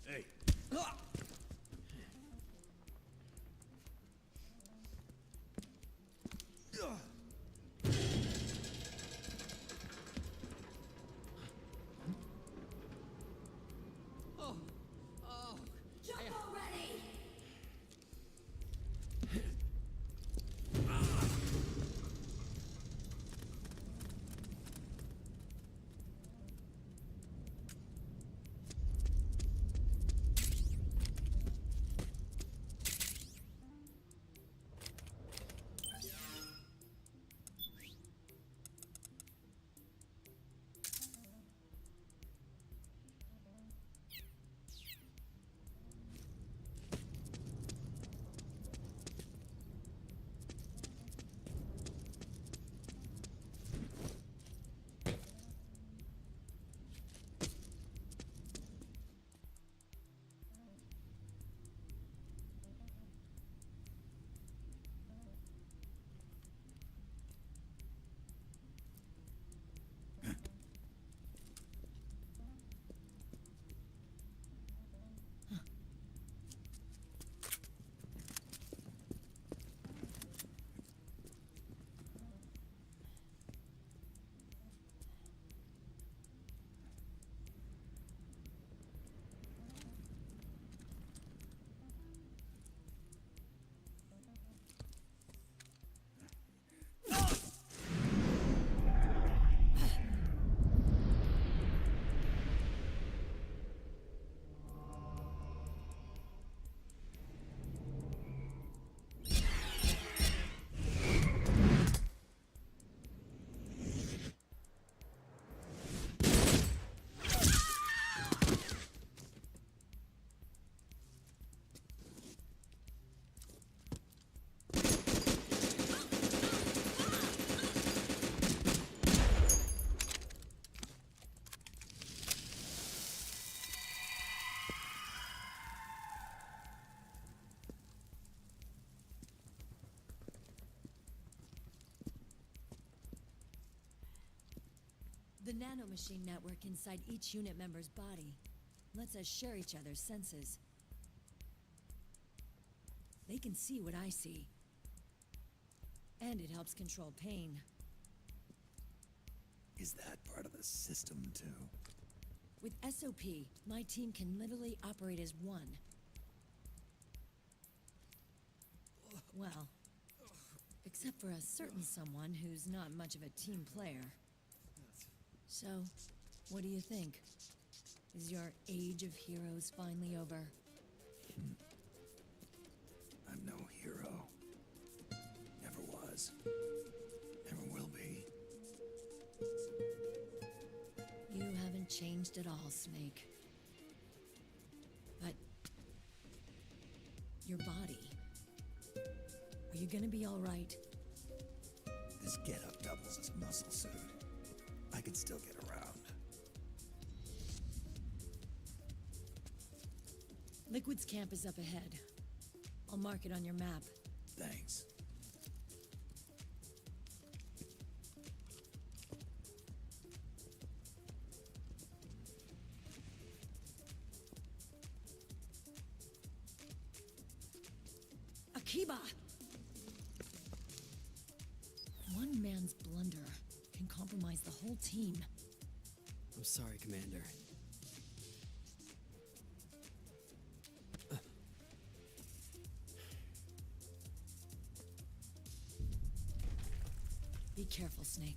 Hey,
Jump already!
The nanomachine network inside each unit member's body. lets us share each other's senses. They can see what I see. And it helps control pain.
Is that part of the system, too?
With SOP, my team can literally operate as one. Well, except for a certain someone who's not much of a team player. So, what do you think? Is your age of heroes finally over?
I'm no hero. Never was. Never will be.
You haven't changed at all, Snake. But... your body... are you gonna be alright?
This getup doubles as a muscle suit. I can still get around.
Liquid's camp is up ahead. I'll mark it on your map.
Thanks.
Akiba! One man's blunder can compromise the whole team.
I'm sorry, Commander.
Be careful, Snake.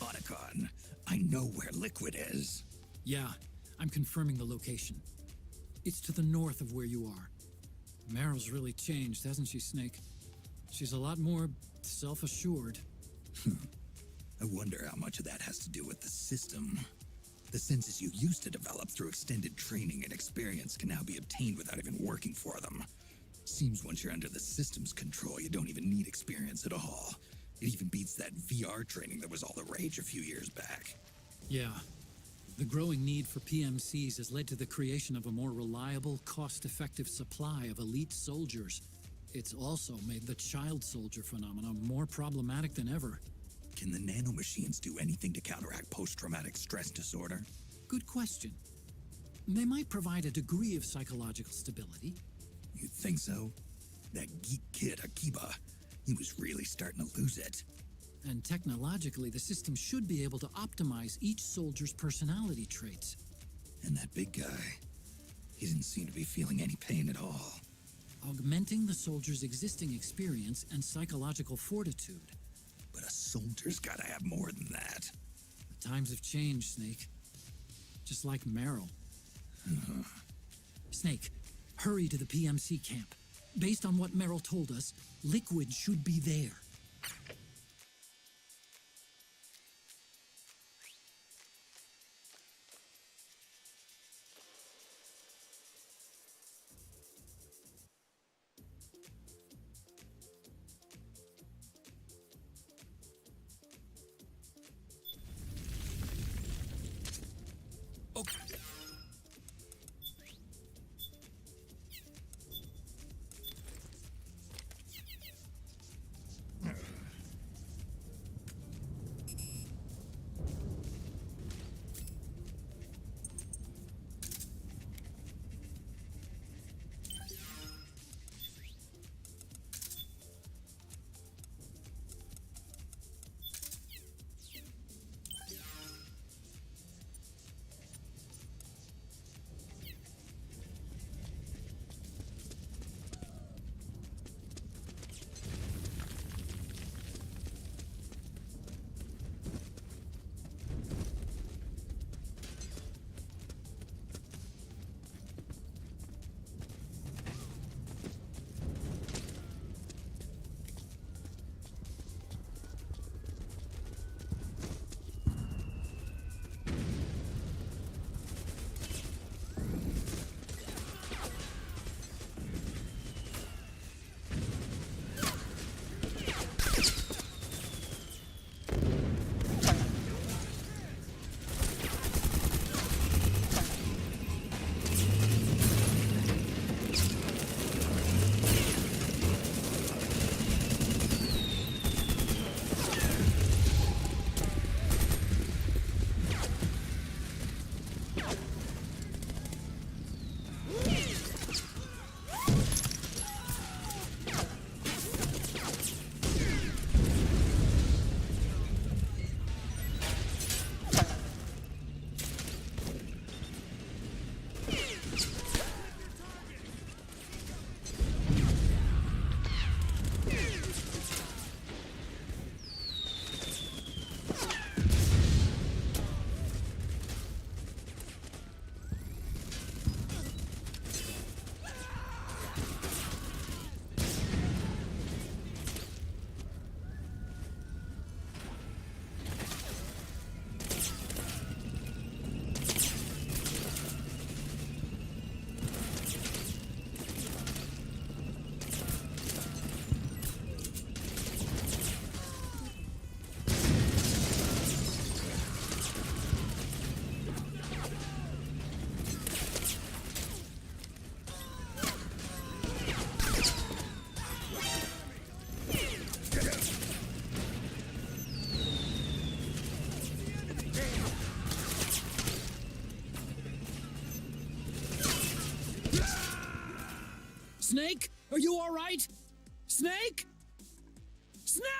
Otacon, I know where Liquid is.
Yeah, I'm confirming the location. It's to the north of where you are. Meryl's really changed, hasn't she, Snake? She's a lot more self-assured.
I wonder how much of that has to do with the system. The senses you used to develop through extended training and experience can now be obtained without even working for them. Seems once you're under the system's control, you don't even need experience at all. It even beats that VR training that was all the rage a few years back.
Yeah. The growing need for PMCs has led to the creation of a more reliable, cost-effective supply of elite soldiers. It's also made the child soldier phenomenon more problematic than ever.
Can the nanomachines do anything to counteract post-traumatic stress disorder?
Good question. They might provide a degree of psychological stability.
You think so? That geek kid, Akiba, he was really starting to lose it.
And technologically, the system should be able to optimize each soldier's personality traits.
And that big guy, he didn't seem to be feeling any pain at all.
Augmenting the soldier's existing experience and psychological fortitude.
But a soldier's gotta have more than that.
The times have changed, Snake. Just like Meryl. Snake, hurry to the PMC camp. Based on what Meryl told us, Liquid should be there.
Okay.
Snake? Are you all right? Snake? Snake!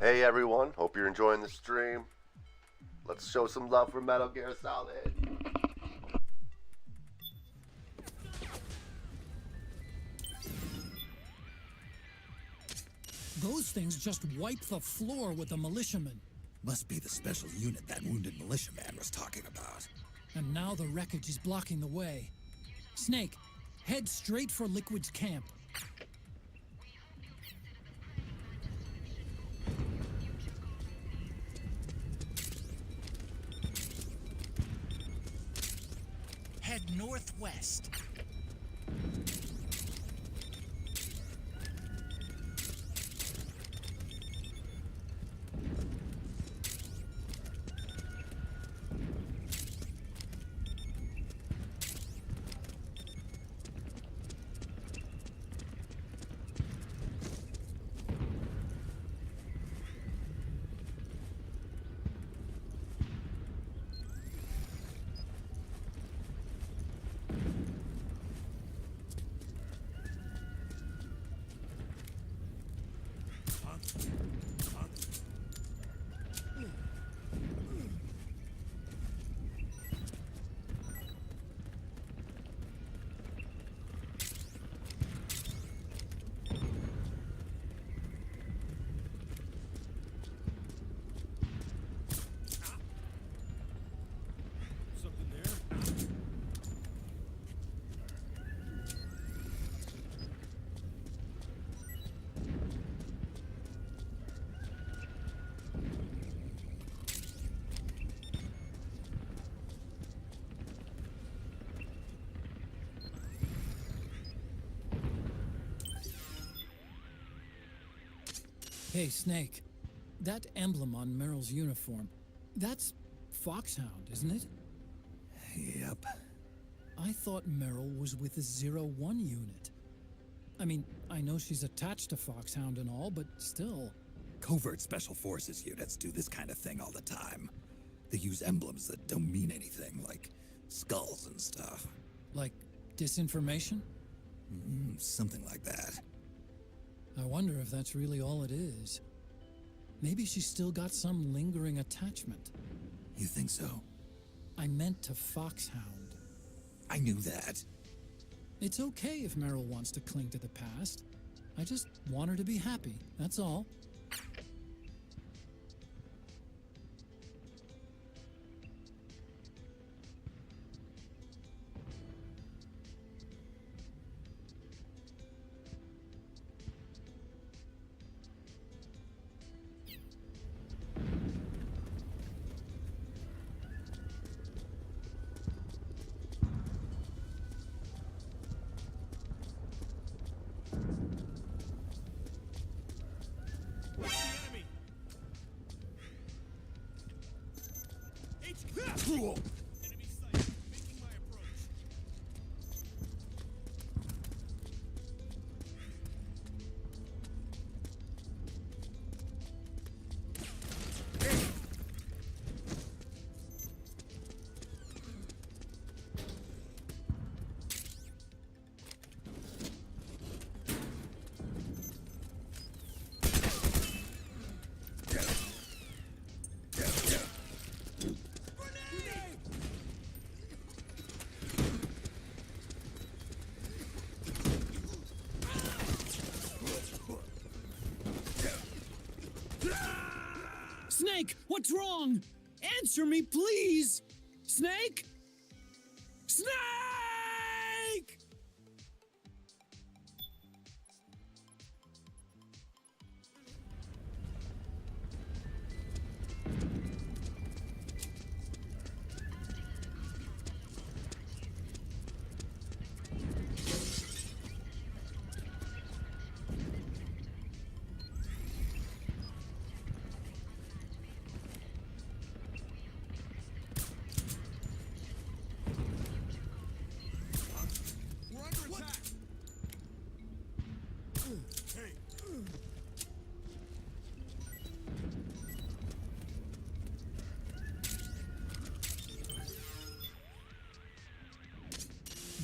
Hey everyone, hope you're enjoying the stream. Let's show some love for Metal Gear Solid.
Those things just wipe the floor with the militiamen.
Must be the special unit that wounded militiaman was talking about.
And now the wreckage is blocking the way. Snake, head straight for Liquid's camp.
Head northwest.
Hey, Snake. That emblem on Meryl's uniform, that's Foxhound, isn't it?
Yep.
I thought Meryl was with the 01 unit. I mean, I know she's attached to Foxhound and all, but still.
Covert Special Forces units do this kind of thing all the time. They use emblems that don't mean anything, like skulls and stuff.
Like disinformation?
Something like that.
I wonder if that's really all it is. Maybe she's still got some lingering attachment.
You think so?
I meant to Foxhound.
I knew that.
It's okay if Meryl wants to cling to the past. I just want her to be happy, that's all. What's wrong? Answer me, please! Snake? Snake!
We're under attack. Hey.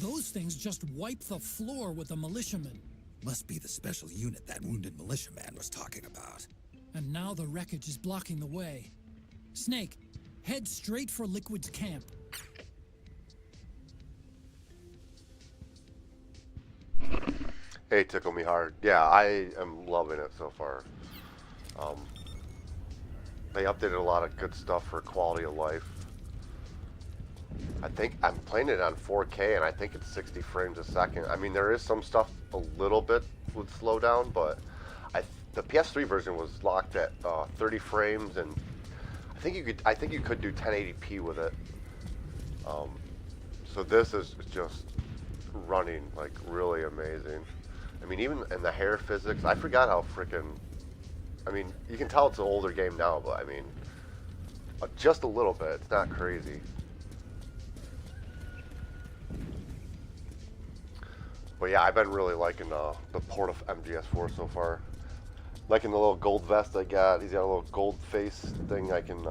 Those things just wiped the floor with the militiamen.
Must be the special unit that wounded militiaman was talking about.
And now the wreckage is blocking the way. Snake, head straight for Liquid's camp.
Hey, Tickle Me Hard. Yeah, I am loving it so far. They updated a lot of good stuff for quality of life. I think I'm playing it on 4K, and I think it's 60 frames a second. I mean, there is some stuff a little bit would slow down, but the PS3 version was locked at 30 frames, and I think you could do 1080p with it. So this is just running like really amazing. I mean, even in the hair physics, I forgot how freaking. I mean, you can tell it's an older game now, but I mean, just a little bit. It's not crazy. But yeah, I've been really liking the port of MGS4 so far. Liking the little gold vest I got. He's got a little gold face thing I can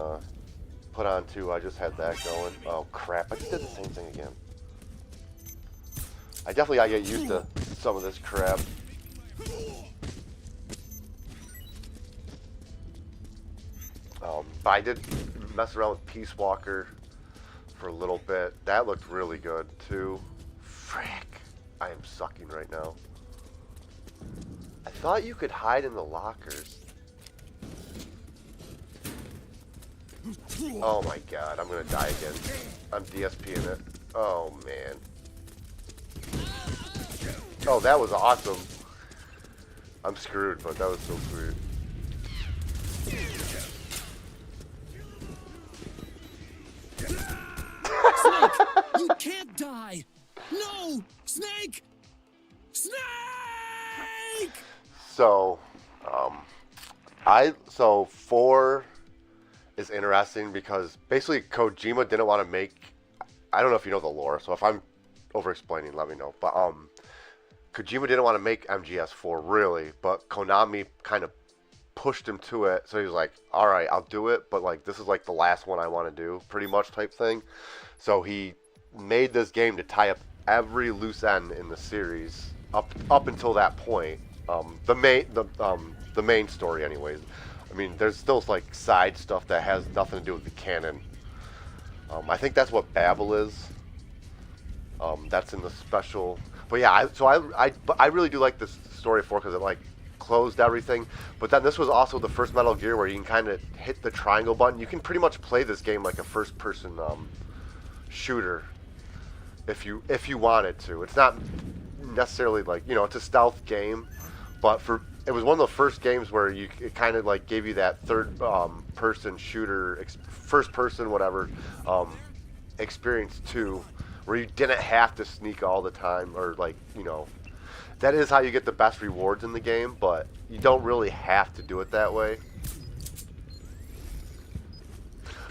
put on too. I just had that going. Oh crap, I just did the same thing again. I definitely gotta get used to some of this crap. But I did mess around with Peace Walker for a little bit. That looked really good too. Frick. I am sucking right now. I thought you could hide in the lockers. Oh my god, I'm gonna die again. I'm DSPing it. Oh man. Oh, that was awesome. I'm screwed, but that was so sweet.
Snake, you can't die! No! Snake! Snake!
So, so 4 is interesting because basically Kojima didn't want to make. I don't know if you know the lore, so if I'm over-explaining, let me know. But Kojima didn't want to make MGS4 really, but Konami kind of pushed him to it. So he was like, "All right, I'll do it, but like this is like the last one I want to do, pretty much type thing." So he made this game to tie up every loose end in the series up until that point. The main story, anyways. I mean, there's still like side stuff that has nothing to do with the canon. I think that's what Babel is. That's in the special. But yeah, I really do like this story 4 because it like closed everything. But then this was also the first Metal Gear where you can kind of hit the triangle button. You can pretty much play this game like a first-person shooter if you wanted to. It's not necessarily like, you know, it's a stealth game, but it was one of the first games where it kind of like gave you that third person shooter, first person whatever experience too, where you didn't have to sneak all the time, or like, you know, that is how you get the best rewards in the game, but you don't really have to do it that way.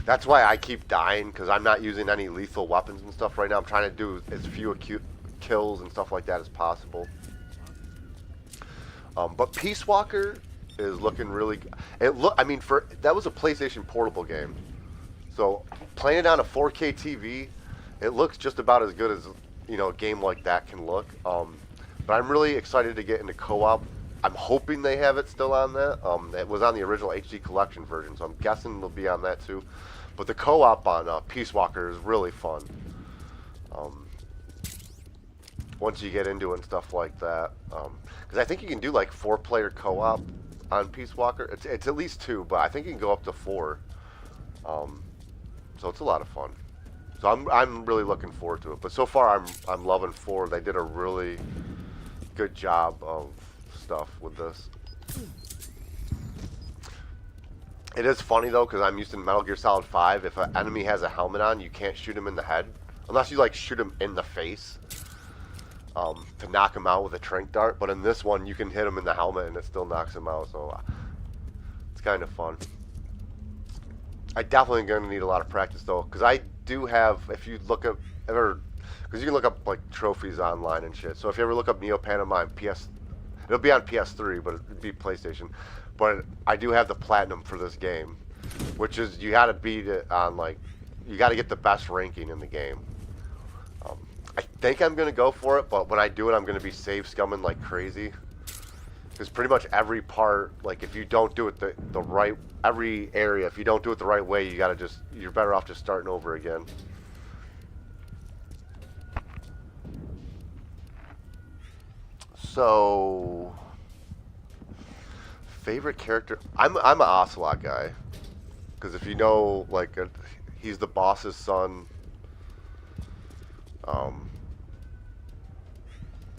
That's why I keep dying, because I'm not using any lethal weapons and stuff right now. I'm trying to do as few acute kills and stuff like that as possible. But Peace Walker is looking really good. I mean, that was a PlayStation Portable game. So playing it on a 4K TV, it looks just about as good as, you know, a game like that can look. But I'm really excited to get into co-op. I'm hoping they have it still on that. It was on the original HD Collection version, so I'm guessing it'll be on that too. But the co-op on Peace Walker is really fun. Once you get into it and stuff like that. Because I think you can do like 4-player co-op on Peace Walker. It's at least 2, but I think you can go up to 4. So it's a lot of fun. So I'm really looking forward to it. But so far I'm loving 4. They did a really good job of stuff with this. It is funny though, because I'm used to Metal Gear Solid 5. If an enemy has a helmet on, you can't shoot him in the head unless you like shoot him in the face to knock him out with a tranq dart. But in this one, you can hit him in the helmet and it still knocks him out. So it's kind of fun. I definitely going to need a lot of practice though, because I do have. If you look up, because you can look up like trophies online and shit. So if you ever look up Neo Panama on it'll be on PS3, but it'd be PlayStation. But I do have the platinum for this game, which is you got to beat it on like, you got to get the best ranking in the game. I think I'm gonna go for it, but when I do it, I'm gonna be save scumming like crazy. Because pretty much every part, like if you don't do it the right, every area, if you don't do it the right way, you're better off just starting over again. So, favorite character, I'm an Ocelot guy, because if you know, like he's the boss's son.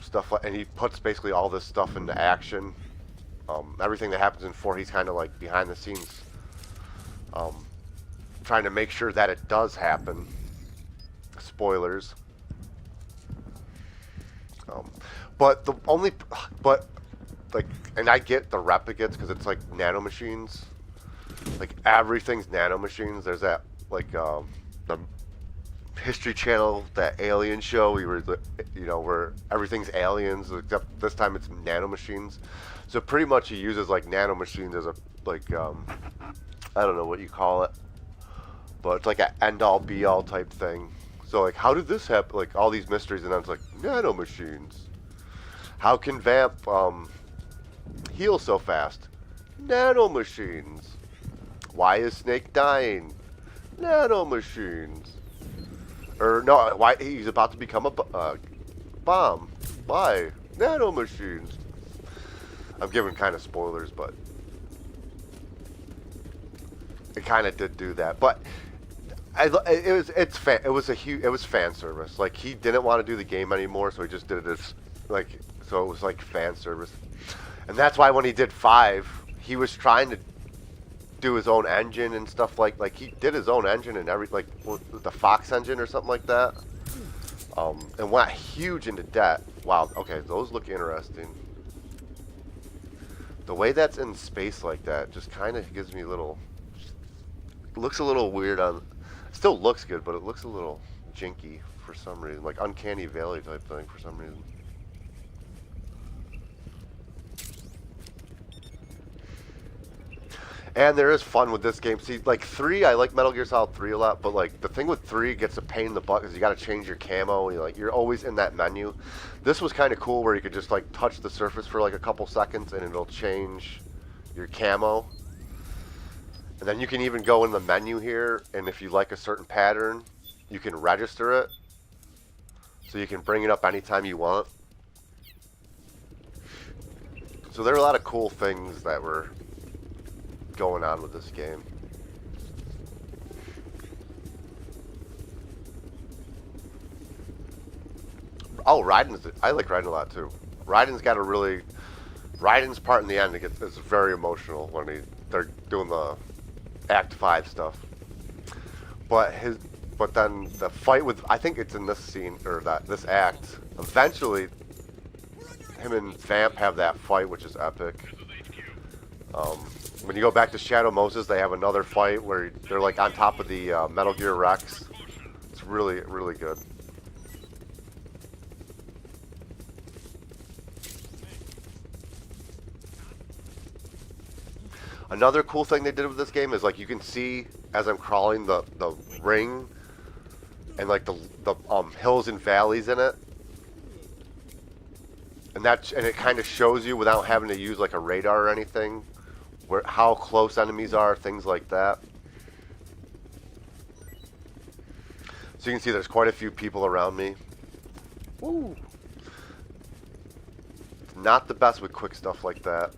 Stuff like, and he puts basically all this stuff into action. Everything that happens in 4, he's kind of like behind the scenes, trying to make sure that it does happen. Spoilers. But and I get the replicates because it's like nanomachines. Like everything's nanomachines. There's that like the History Channel, that alien show, where everything's aliens, except this time it's nanomachines. So pretty much he uses like nanomachines as a I don't know what you call it, but it's like an end-all be-all type thing. So like, how did this happen? Like all these mysteries, and then it's like nanomachines. How can Vamp heal so fast? Nanomachines. Why is Snake dying? Nanomachines. Or no, why he's about to become a bomb? Why? Nanomachines. I'm giving kind of spoilers, but it kind of did do that. But it was fan service. Like he didn't want to do the game anymore, so he just did it as so it was like fan service. And that's why when he did 5, he was trying to do his own engine and stuff like he did his own engine and the Fox engine or something like that, and went huge into debt. Wow, okay, those look interesting. The way that's in space like that just kind of gives me looks a little weird on. Still looks good, but it looks a little jinky for some reason, like Uncanny Valley type thing for some reason. And there is fun with this game. See, like 3, I like Metal Gear Solid 3 a lot, but like the thing with 3 gets a pain in the butt because you got to change your camo. You're always in that menu. This was kind of cool where you could just like touch the surface for like a couple seconds and it'll change your camo. And then you can even go in the menu here, and if you like a certain pattern, you can register it. So you can bring it up anytime you want. So there are a lot of cool things that were going on with this game. Oh, Raiden's, I like Raiden a lot too. Raiden's got a really, Raiden's part in the end is very emotional when they're doing the Act 5 stuff. But then the fight with, I think it's in this scene or this act. Eventually, him and Vamp have that fight, which is epic. When you go back to Shadow Moses, they have another fight where they're like on top of the Metal Gear Rex. It's really, really good. Another cool thing they did with this game is like you can see as I'm crawling the ring and like the hills and valleys in it. And it kind of shows you without having to use like a radar or anything how close enemies are, things like that. So you can see there's quite a few people around me. Woo! Not the best with quick stuff like that.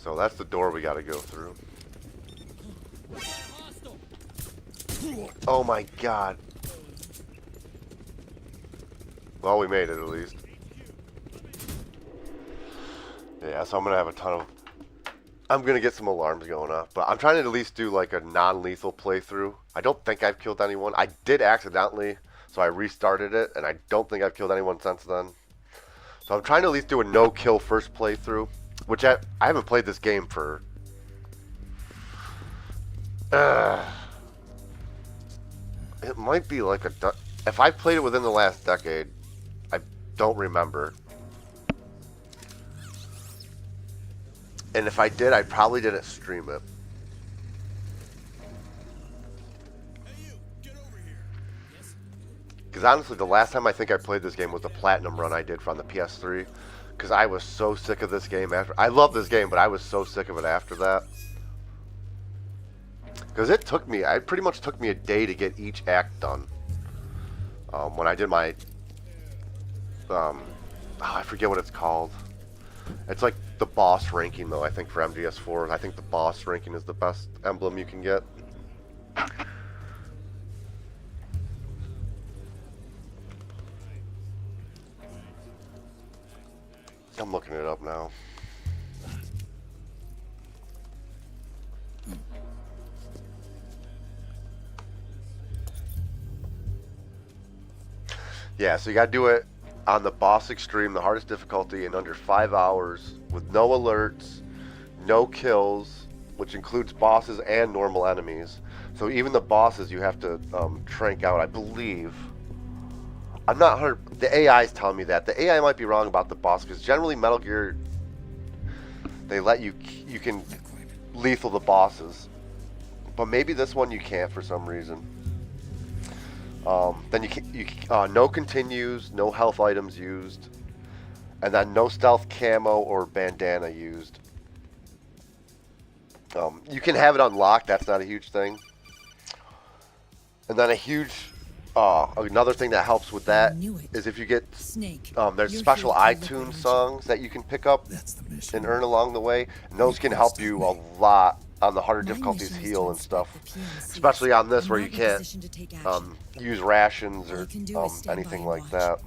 So that's the door we gotta go through. Oh my god. Well, we made it at least. Yeah, so I'm gonna have a ton of... I'm gonna get some alarms going off, but I'm trying to at least do like a non-lethal playthrough. I don't think I've killed anyone. I did accidentally, so I restarted it, and I don't think I've killed anyone since then. So I'm trying to at least do a no-kill first playthrough, which I haven't played this game for... It might be like a... If I played it within the last decade, I don't remember. And if I did, I probably didn't stream it. Because honestly, the last time I think I played this game was the Platinum run I did from the PS3. Because I was so sick of this game after... I love this game, but I was so sick of it after that. Because it took me... It pretty much took me a day to get each act done. When I did my... I forget what it's called. It's like the boss ranking, though, I think, for MGS4. I think the boss ranking is the best emblem you can get. I'm looking it up now. Yeah, so you gotta do it on the boss extreme, the hardest difficulty, in under 5 hours, with no alerts, no kills, which includes bosses and normal enemies. So even the bosses you have to trank out, I believe. I'm not 100. The AI is telling me that. The AI might be wrong about the boss, because generally Metal Gear, they let you can lethal the bosses, but maybe this one you can't for some reason. Then no continues, no health items used, and then no stealth camo or bandana used. You can have it unlocked. That's not a huge thing. And then a huge another thing that helps with that is if you get there's special iTunes songs that you can pick up and earn along the way, and those can help you a lot on the harder difficulties, heal and stuff, especially on this where you can't use rations or anything like that.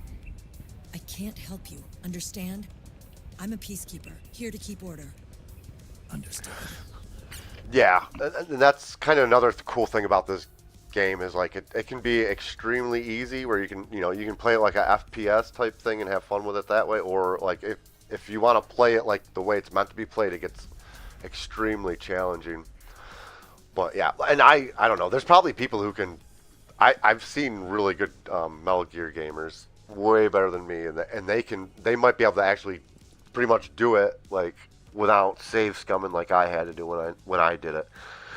I can't help you, understand? I'm a peacekeeper, here to keep order.
Understood.
Yeah, and that's kind of another cool thing about this game is like it can be extremely easy where you can play it like a FPS type thing and have fun with it that way, or like if you want to play it like the way it's meant to be played, it gets extremely challenging. But yeah, and I don't know, there's probably people who can... I've seen really good Metal Gear gamers, way better than me, and they might be able to actually pretty much do it like without save scumming like I had to do when I did it.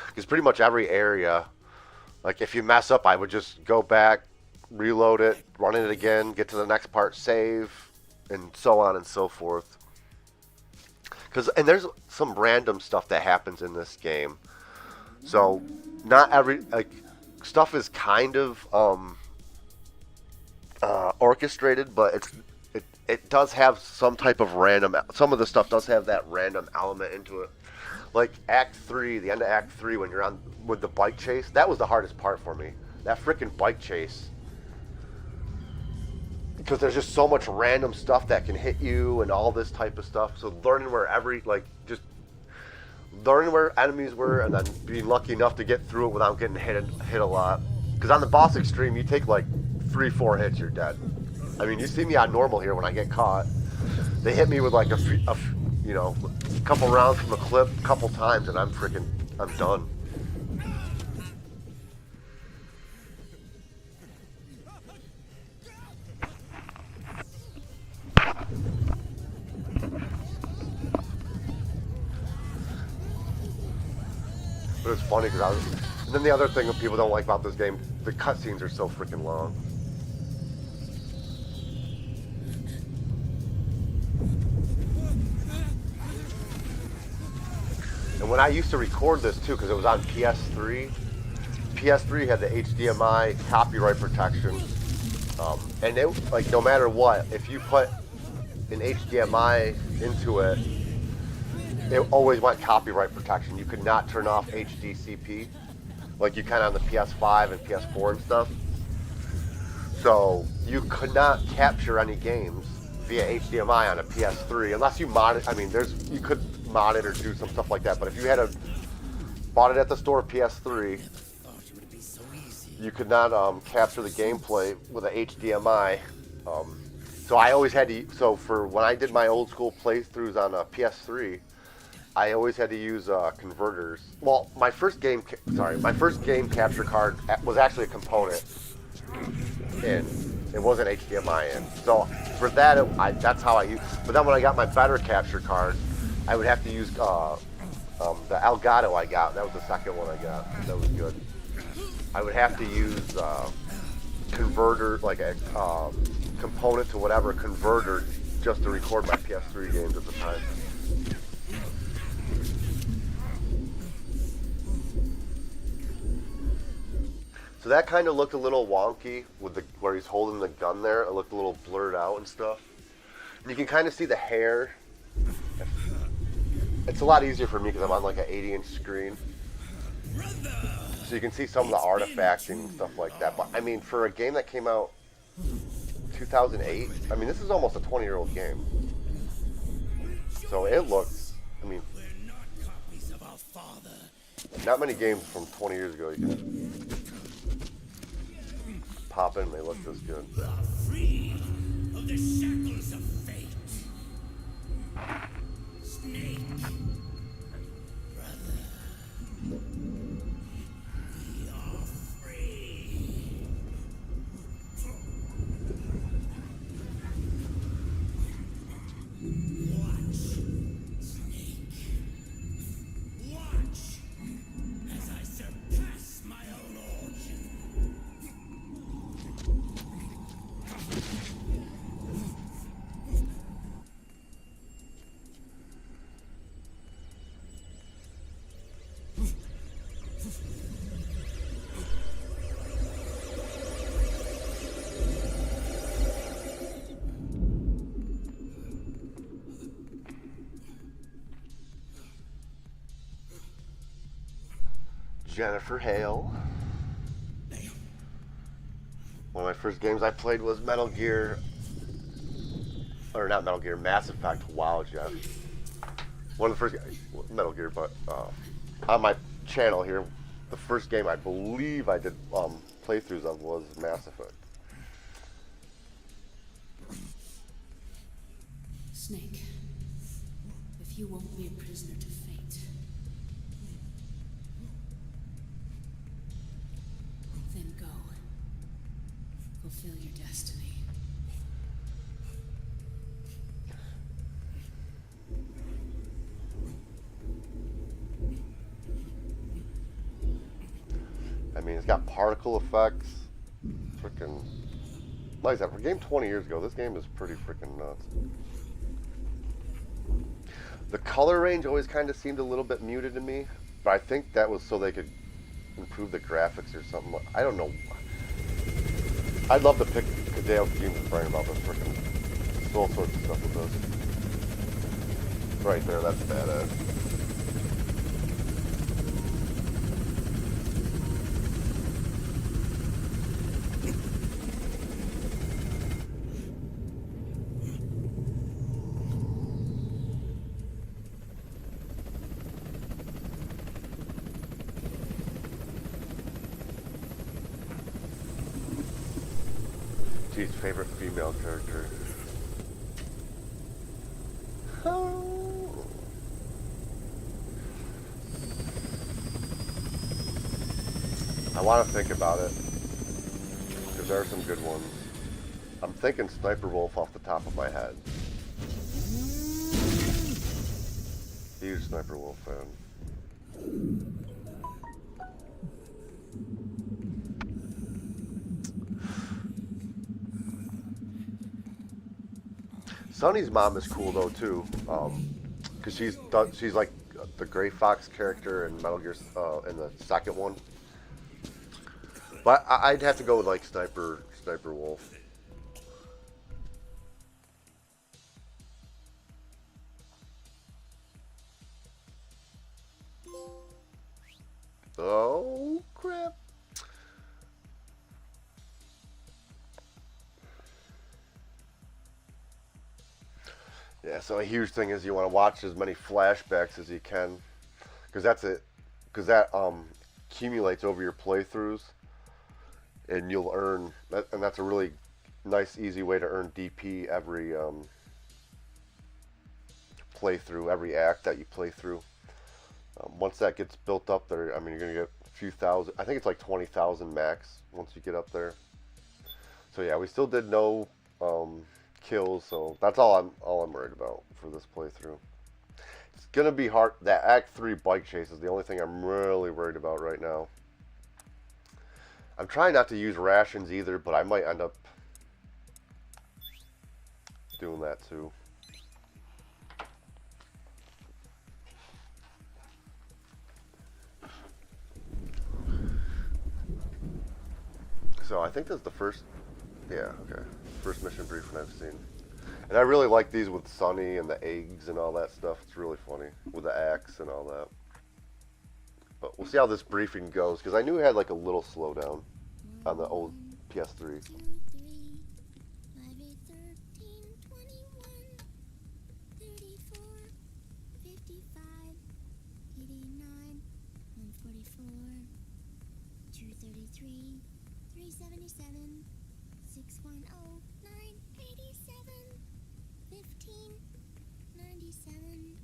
Because pretty much every area, like if you mess up, I would just go back, reload it, run it again, get to the next part, save, and so on and so forth. And there's some random stuff that happens in this game. So not every stuff is kind of orchestrated, but it does have some type of random. Some of the stuff does have that random element into it. Like Act 3, the end of Act 3, when you're on with the bike chase, that was the hardest part for me. That freaking bike chase. Because there's just so much random stuff that can hit you and all this type of stuff. So learning where just learning where enemies were and then being lucky enough to get through it without getting hit a lot. Because on the boss extreme, you take like 3-4 hits, you're dead. I mean, you see me on normal here when I get caught. They hit me with like a couple rounds from a clip, a couple times, and I'm done. But it's funny because and then the other thing that people don't like about this game, the cutscenes are so freaking long. And when I used to record this too, because it was on PS3, PS3 had the HDMI copyright protection, and it like no matter what, if you put an HDMI into it, it always went copyright protection. You could not turn off HDCP like you can on the PS5 and PS4 and stuff. So you could not capture any games via HDMI on a PS3 unless you mod it. I mean, you could mod it or do some stuff like that. But if you had bought it at the store PS3, you could not capture the gameplay with a HDMI. So I always had to. So for when I did my old school playthroughs on a PS3, I always had to use converters. Well, my first game capture card was actually a component in. It wasn't HDMI in. So for that, that's how I use. But then when I got my better capture card, I would have to use the Elgato I got. That was the second one I got. That was good. I would have to use converter, like a component to whatever converter, just to record my PS3 games at the time. So that kind of looked a little wonky with where he's holding the gun there. It looked a little blurred out and stuff. And you can kind of see the hair. It's a lot easier for me because I'm on like an 80-inch screen. So you can see some of the artifacting and stuff like that. But I mean, for a game that came out 2008, I mean, this is almost a 20-year-old game. So it looks, I mean, not many games from 20 years ago you can pop in and they look this good.
Free of the shackles of fate. Snake. Brother. We are free. Watch, Snake. Watch as I surpass my own origin.
Jennifer Hale. One of my first games I played was Mass Effect. Wow, Jeff. One of the first Metal Gear, but on my channel here, the first game I believe I did playthroughs of was Mass Effect.
Snake, if you won't be a prisoner to fate, then go. Fulfill your destiny.
I mean, it's got particle effects. Freaking, like I said, for a game 20 years ago, this game is pretty freaking nuts. The color range always kind of seemed a little bit muted to me, but I think that was so they could improve the graphics or something. I don't know. I'd love to pick Hideo Kojima's brain about this freaking all sorts of stuff with this. Right there, that's badass. G's favorite female character. Oh. I want to think about it, because there are some good ones. I'm thinking Sniper Wolf off the top of my head. Huge Sniper Wolf fan. Sunny's mom is cool though too, because she's like the Gray Fox character in Metal Gear in the second one. But I'd have to go with like Sniper Wolf. Oh, crap. Yeah, so a huge thing is you want to watch as many flashbacks as you can, because that accumulates over your playthroughs, and you'll earn that, and that's a really nice, easy way to earn DP every playthrough, every act that you play through. Once that gets built up there, I mean, you're gonna get a few thousand. I think it's like 20,000 max once you get up there. So yeah, we still did no kills, so that's all I'm worried about for this playthrough. It's gonna be hard. That Act 3 bike chase is the only thing I'm really worried about right now. I'm trying not to use rations either, but I might end up doing that too. So I think this is the first, yeah, okay, first mission briefing I've seen. And I really like these with Sonny and the eggs and all that stuff. It's really funny with the axe and all that. But we'll see how this briefing goes, because I knew it had like a little slowdown on the old PS3.
377, 610, 987, 15, 97,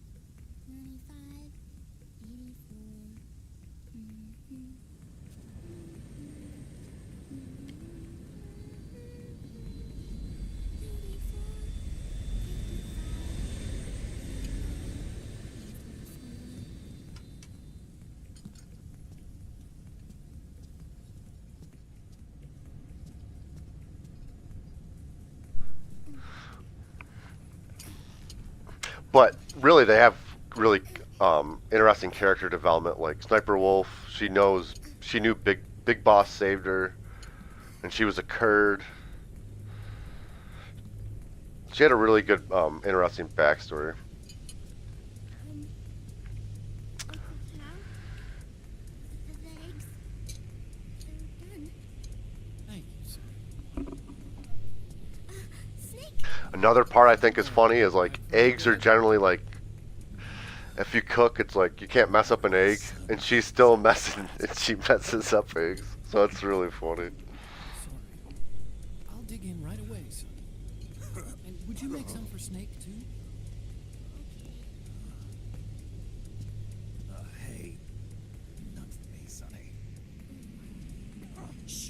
95, 84.
But really, they have really interesting character development. Like Sniper Wolf, she knew Big Boss saved her, and she was a Kurd. She had a really good, interesting backstory. Another part I think is funny is like eggs are generally like, if you cook, it's like you can't mess up an egg, and she's still messing, and she messes up eggs. So it's really funny.
Sorry. I'll dig in right away, son. And would you make some for Snake too?
Hey, none for me, Sonny. Shh.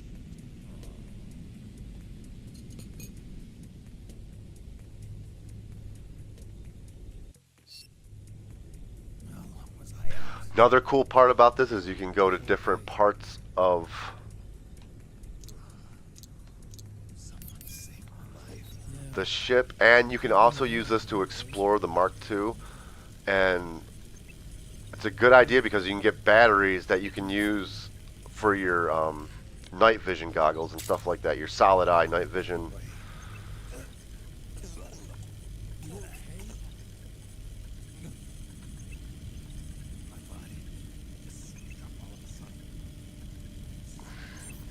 Another cool part about this is you can go to different parts of the ship, and you can also use this to explore the Mark II. And it's a good idea because you can get batteries that you can use for your night vision goggles and stuff like that, your solid eye night vision.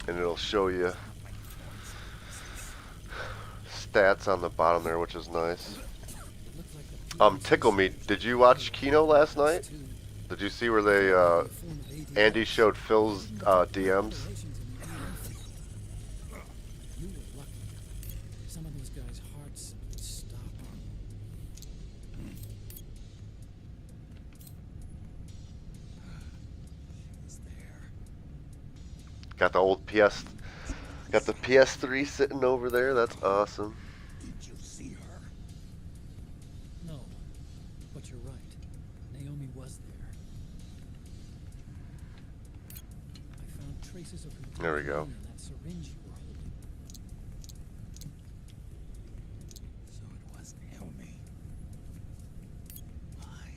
And it'll show you stats on the bottom there, which is nice. Tickle Me, did you watch Kino last night? Did you see where they Andy showed Phil's DMs?
Some of those guys' hearts stop.
Got the old got the PS3 sitting over there. That's awesome.
Did you see her?
No, but you're right. Naomi was there. I found traces of her
There we go.
in that syringe you were holding.
So it was Naomi. Why?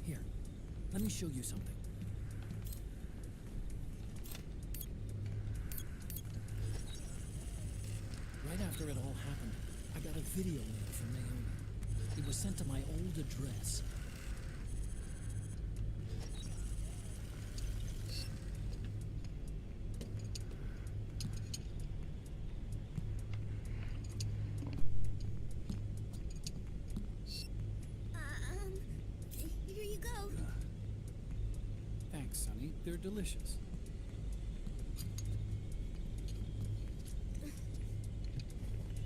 Here, let me show you something. Right after it all happened, I got a video link from Naomi. It was sent to my old address. Thanks, Sonny. They're delicious.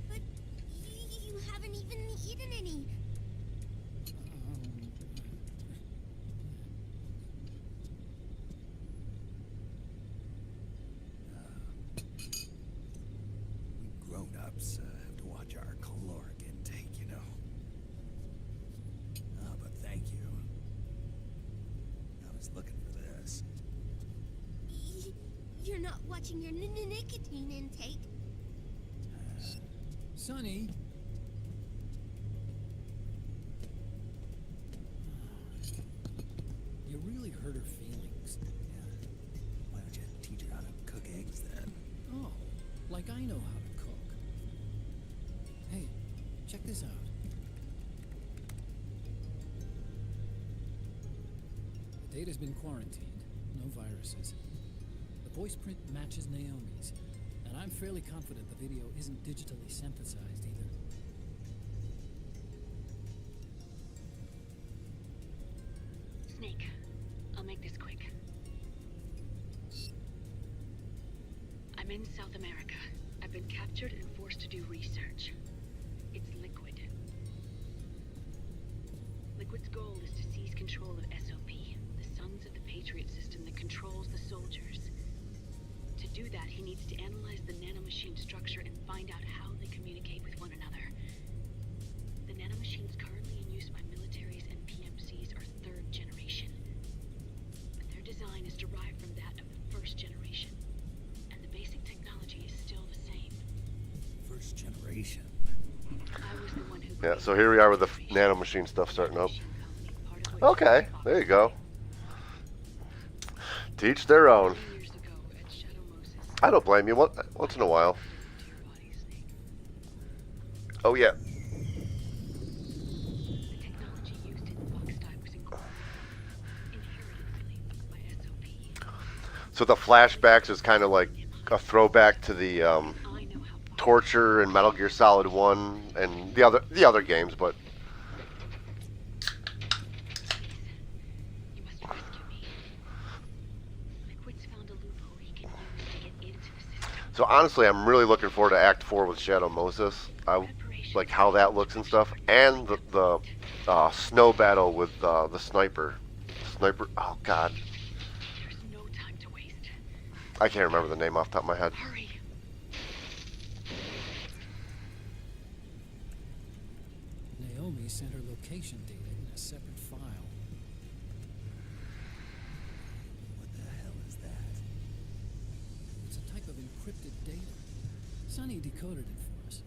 But you haven't even eaten any.
We grown-ups have to watch our caloric intake, you know. Oh, but thank you. I was looking for this.
You're not watching your nicotine intake.
Sonny? You really hurt her feelings.
Yeah. Why don't you teach her how to cook eggs then?
Oh, like I know how to cook. Hey, check this out. The data's been quarantined. No viruses. The voice print matches Naomi's, and I'm fairly confident the video isn't digitally synthesized either.
Snake, I'll make this quick. I'm in South America. I've been captured and forced to do research. It's Liquid. Liquid's goal is to seize control of SOP, the sons of the Patriot system that controls the soldiers. To do that, he needs to analyze the nanomachine structure and find out how they communicate with one another. The nanomachines currently in use by militaries and PMCs are third generation. But their design is derived from that of the first generation. And the basic technology is still the same.
First generation.
I was the one who...
Yeah, so here we are with the nanomachine stuff starting up. Okay, there you go. Teach their own. I don't blame you. Once in a while. Oh yeah. So the flashbacks is kind of like a throwback to the torture in Metal Gear Solid 1 and the other games, but so honestly, I'm really looking forward to Act 4 with Shadow Moses. I like how that looks and stuff, and the snow battle with the sniper. Oh God, I can't remember the name off the top of my head.
Naomi sent her location data in a separate file.
What the hell is that?
It's a type of encrypted data. Sonny decoded it for us.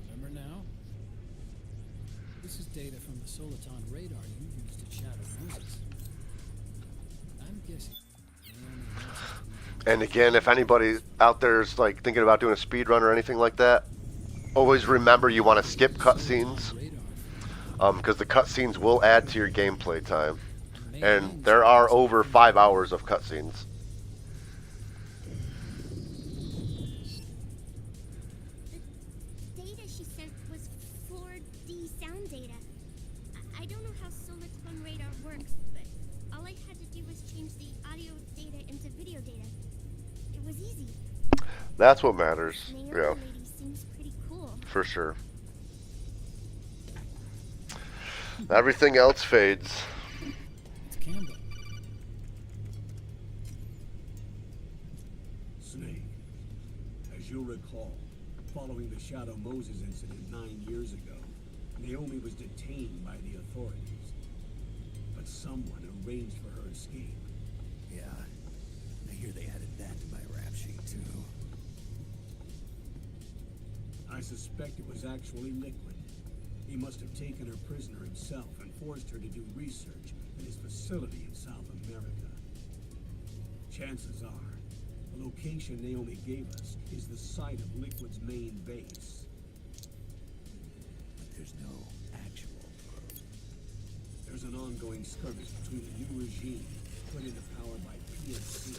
Remember now? This is data from the Soliton radar you used at Shadow Moses. I'm guessing Naomi wants us to know.
And again, if anybody out there is like thinking about doing a speed run or anything like that, always remember you want to skip cutscenes, because the cutscenes will add to your gameplay time, and there are over 5 hours of cutscenes.
The data she sent was 4D sound data. I don't know how Soliton radar works, but all I had to do was change the audio data into video data. It was easy.
That's what matters.
Naomi
Yeah,
lady seems pretty cool.
for sure. Everything else fades.
It's Campbell.
Snake, as you'll recall, following the Shadow Moses incident 9 years ago, Naomi was detained by the authorities. But someone arranged for her escape.
Yeah. I hear they added that to my rap sheet, too.
I suspect it was actually Liquid. He must have taken her prisoner himself and forced her to do research at his facility in South America. Chances are, the location Naomi gave us is the site of Liquid's main base.
But there's no actual proof.
There's an ongoing skirmish between the new regime, put into power by PMC,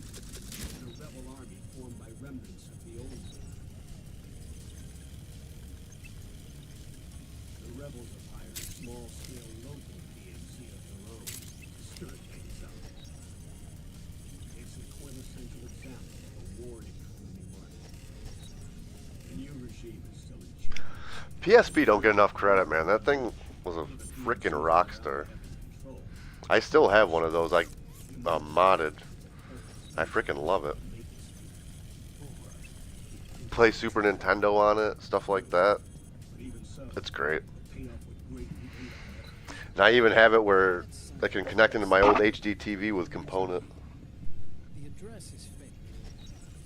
and a rebel army formed by remnants of the old one. The rebels have hired a small-scale local PMC of their own to stir things up.
PSP don't get enough credit, man. That thing was a freaking rock star. I still have one of those, like, modded. I freaking love it. Play Super Nintendo on it, stuff like that. It's great. And I even have it where I can connect into my old HD TV with component.
The address is fake,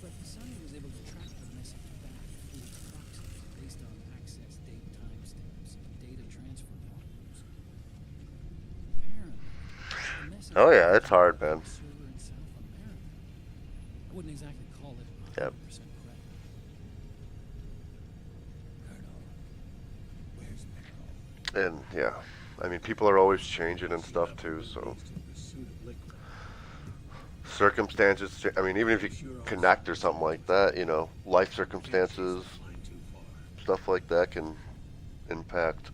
but Sonny was able to track the message back through proxies based on access date timestamps and data transfer volumes. Apparently, the message
Oh yeah, it's hard, man.
server in South America. I wouldn't exactly call it 100%
Yep.
credit.
And yeah, I mean, people are always changing and stuff too, so circumstances, I mean, even if you connect or something like that, you know, life circumstances, stuff like that can impact.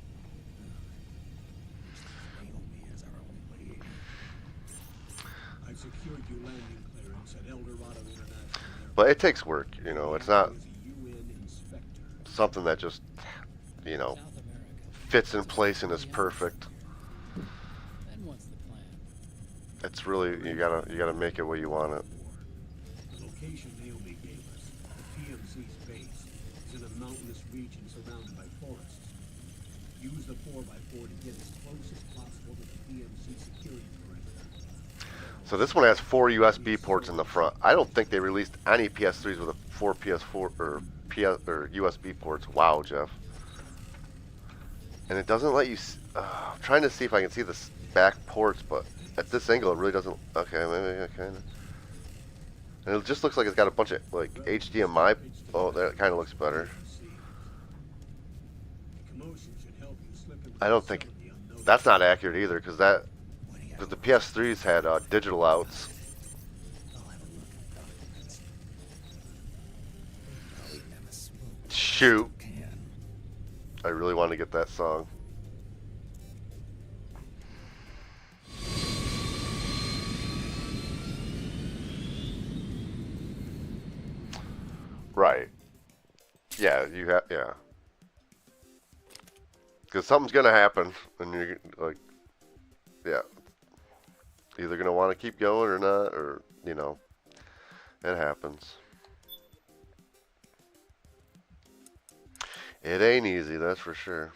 But it takes work, you know, it's not something that just, you know, fits in place and is perfect.
Then what's the plan?
It's really, you gotta make it where you want it.
The location Naomi gave us, the PMC's base, is in a mountainous region surrounded by forests. Use the 4x4 to get as close as possible to the PMC security perimeter.
So this one has 4 USB ports in the front. I don't think they released any PS3s with a 4 PS4 or USB ports. Wow, Jeff. And it doesn't let you. I'm trying to see if I can see the back ports, but at this angle, it really doesn't. Okay, maybe I kind of. And it just looks like it's got a bunch of like HDMI. Oh, that kind of looks better. I don't think that's not accurate either, because the PS3s had digital outs. Shoot. I really want to get that song. Right. Yeah, you have, yeah. Because something's going to happen, and you're like, yeah. Either going to want to keep going or not, or, you know, it happens. It ain't easy, that's for sure.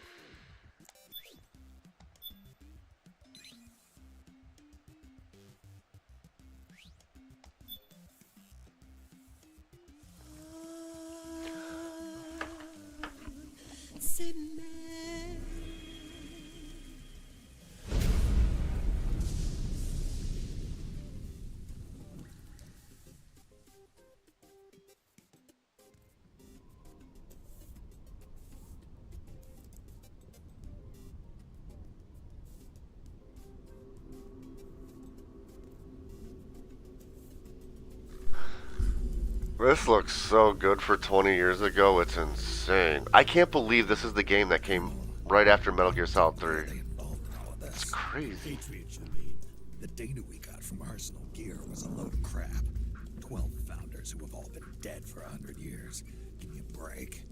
This looks so good for 20 years ago, it's insane. I can't believe this is the game that came right after Metal Gear Solid 3. It's crazy.
The data we got from Arsenal Gear was a load of crap. 12 founders who have all been dead for 100 years. Give me a break.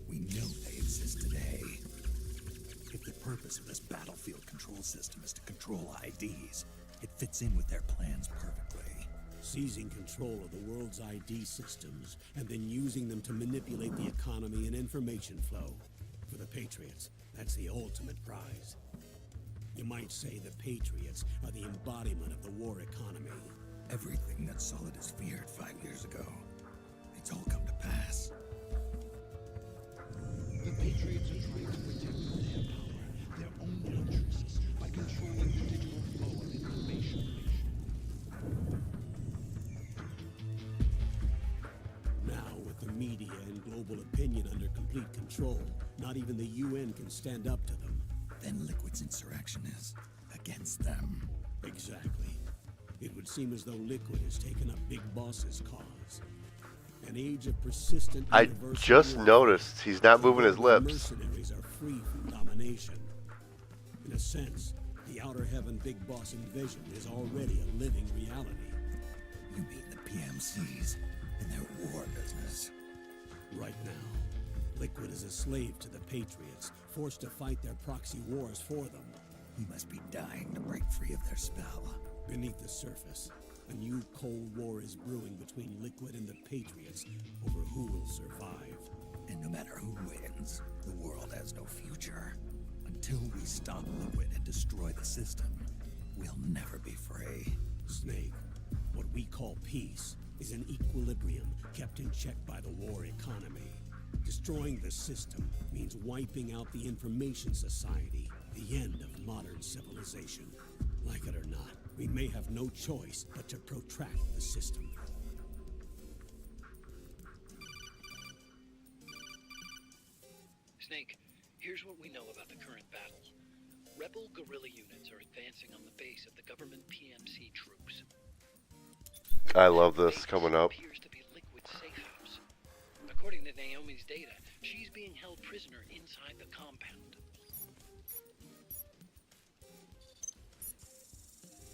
We know they exist today. If the purpose of this battlefield control system is to control IDs, it fits in with their plans perfectly.
Seizing control of the world's ID systems and then using them to manipulate the economy and information flow. For the Patriots, that's the ultimate prize. You might say the Patriots are the embodiment of the war economy.
Everything that Solid has feared 5 years ago, it's all come to pass.
The Patriots are trying to protect their power, their own interests, by controlling the digital flow of information.
Now, with the media and global opinion under complete control, not even the UN can stand up to them.
Then Liquid's insurrection is against them.
Exactly. It would seem as though Liquid has taken up Big Boss's cause. An age of persistent.
I just noticed he's not moving his lips.
Mercenaries are free from domination. In a sense, the outer heaven Big Boss envisioned is already a living reality.
You mean the PMCs and their war business?
Right now, Liquid is a slave to the Patriots, forced to fight their proxy wars for them.
He must be dying to break free of their spell.
Beneath the surface, a new Cold War is brewing between Liquid and the Patriots over who will survive.
And no matter who wins, the world has no future. Until we stop Liquid and destroy the system, we'll never be free.
Snake, what we call peace is an equilibrium kept in check by the war economy. Destroying the system means wiping out the information society, the end of modern civilization. Like it or not, we may have no choice but to protract the system.
Snake, here's what we know about the current battle. Rebel guerrilla units are advancing on the base of the government PMC troops.
I love this coming up.
Appears to be Liquid's safe house. According to Naomi's data, she's being held prisoner inside the compound.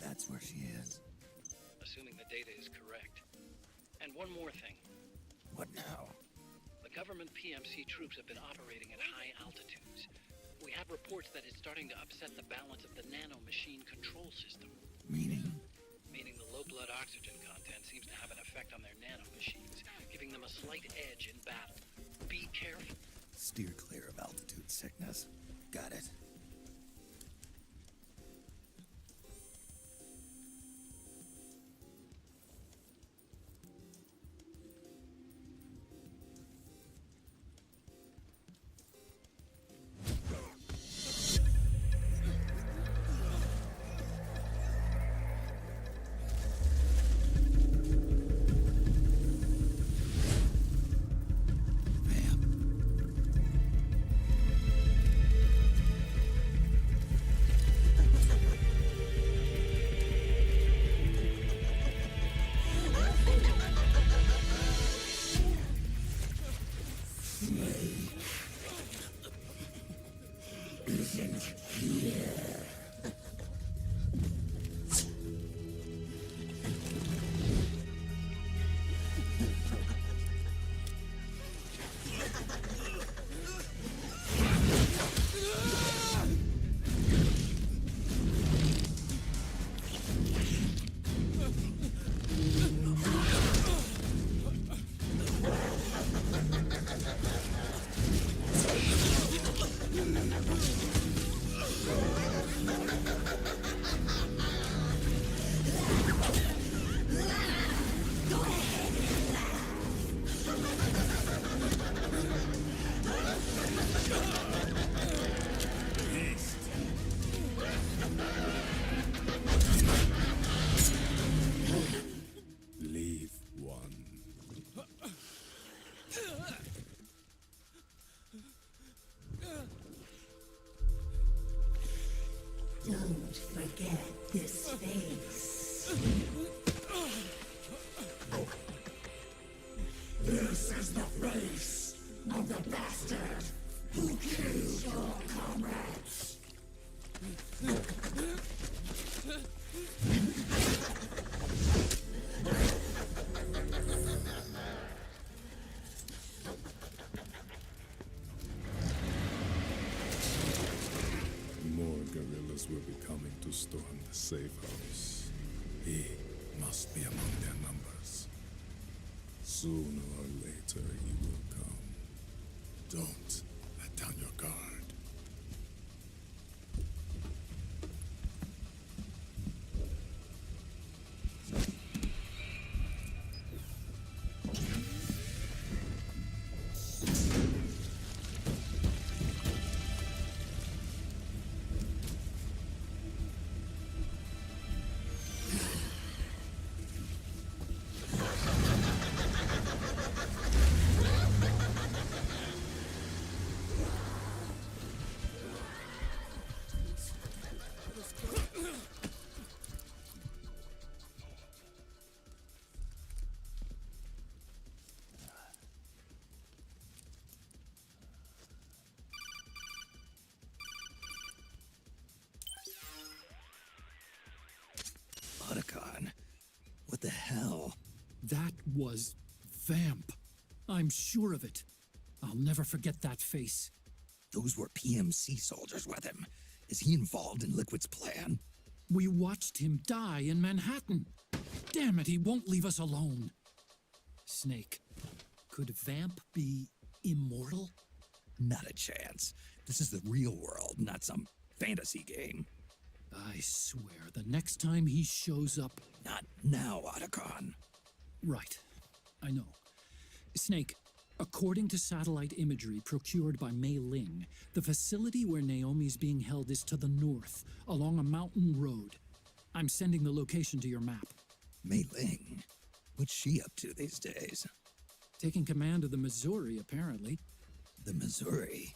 That's where she is.
Assuming the data is correct. And one more thing.
What now?
The government PMC troops have been operating at high altitudes. We have reports that it's starting to upset the balance of the nanomachine control system.
Meaning?
Meaning the low blood oxygen content seems to have an effect on their nanomachines, giving them a slight edge in battle. Be careful.
Steer clear of altitude sickness. Got it.
Don't forget this face. This is the face of the bastard who killed your comrades.
More guerrillas will be coming to storm the safe house. He must be among their numbers. Sooner or later he will come. Don't let down your guard.
What the hell?
That was Vamp. I'm sure of it. I'll never forget that face.
Those were PMC soldiers with him. Is he involved in Liquid's plan?
We watched him die in Manhattan. Damn it, he won't leave us alone. Snake, could Vamp be immortal?
Not a chance. This is the real world, not some fantasy game.
I swear, the next time he shows up...
Not now, Otacon.
Right. I know. Snake, according to satellite imagery procured by Mei Ling, the facility where Naomi's being held is to the north, along a mountain road. I'm sending the location to your map.
Mei Ling? What's she up to these days?
Taking command of the Missouri, apparently.
The Missouri?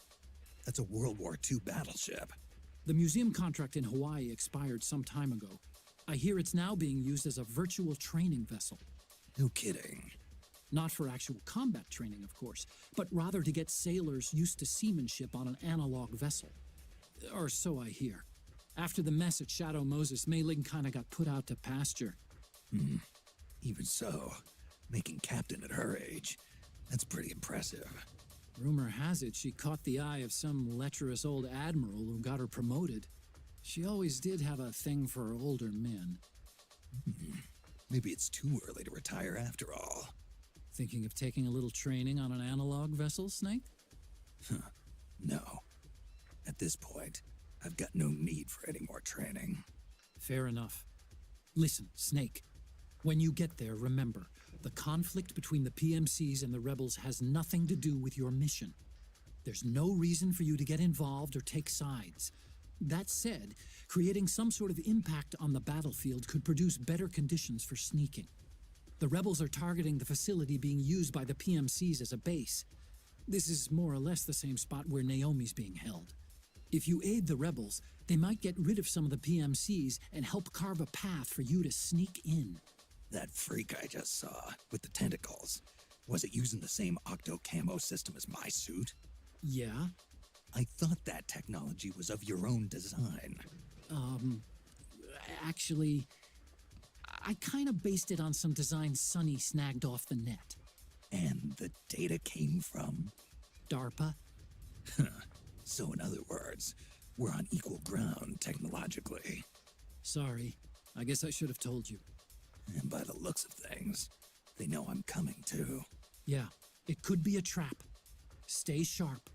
That's a World War II battleship.
The museum contract in Hawaii expired some time ago. I hear it's now being used as a virtual training vessel.
No kidding.
Not for actual combat training, of course, but rather to get sailors used to seamanship on an analog vessel. Or so I hear. After the mess at Shadow Moses, Mei Ling kinda got put out to pasture.
Even so, making captain at her age, that's pretty impressive.
Rumor has it she caught the eye of some lecherous old admiral who got her promoted. She always did have a thing for older men.
Maybe it's too early to retire after all.
Thinking of taking a little training on an analog vessel, Snake?
No. At this point, I've got no need for any more training.
Fair enough. Listen, Snake. When you get there, remember, the conflict between the PMCs and the rebels has nothing to do with your mission. There's no reason for you to get involved or take sides. That said, creating some sort of impact on the battlefield could produce better conditions for sneaking. The rebels are targeting the facility being used by the PMCs as a base. This is more or less the same spot where Naomi's being held. If you aid the rebels, they might get rid of some of the PMCs and help carve a path for you to sneak in.
That freak I just saw, with the tentacles, was it using the same octo-camo system as my suit?
Yeah?
I thought that technology was of your own design.
Actually, I kinda based it on some designs Sonny snagged off the net.
And the data came from?
DARPA?
So in other words, we're on equal ground technologically.
Sorry, I guess I should have told you.
And by the looks of things, they know I'm coming too.
Yeah, it could be a trap. Stay sharp.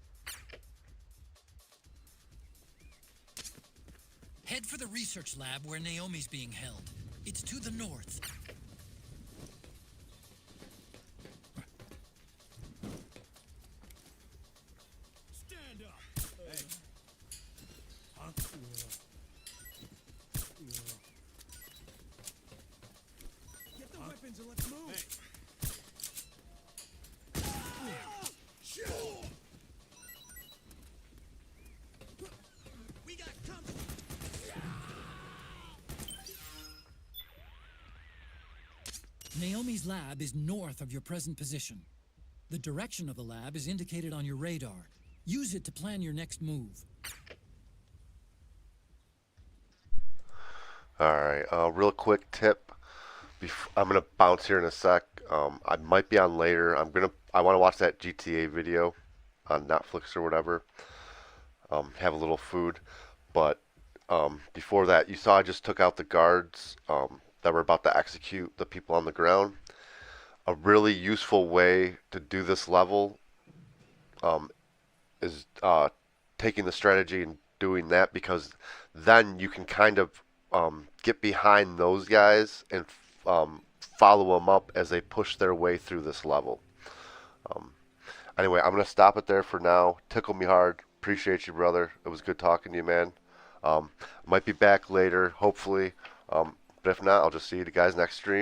Head for the research lab where Naomi's being held. It's to the north.
Stand up! Hey. Huh? Get the weapons and let's move! Hey. We got company!
Naomi's lab is north of your present position. The direction of the lab is indicated on your radar. Use it to plan your next move.
Alright, real quick tip. I'm gonna bounce here in a sec. I might be on later. I want to watch that GTA video on Netflix or whatever. Have a little food, but before that, you saw I just took out the guards that were about to execute the people on the ground. A really useful way to do this level is taking the strategy and doing that, because then you can kind of get behind those guys and follow them up as they push their way through this level. Anyway, I'm going to stop it there for now. Tickle me hard. Appreciate you, brother. It was good talking to you, man. Might be back later, hopefully. But if not, I'll just see you guys next stream.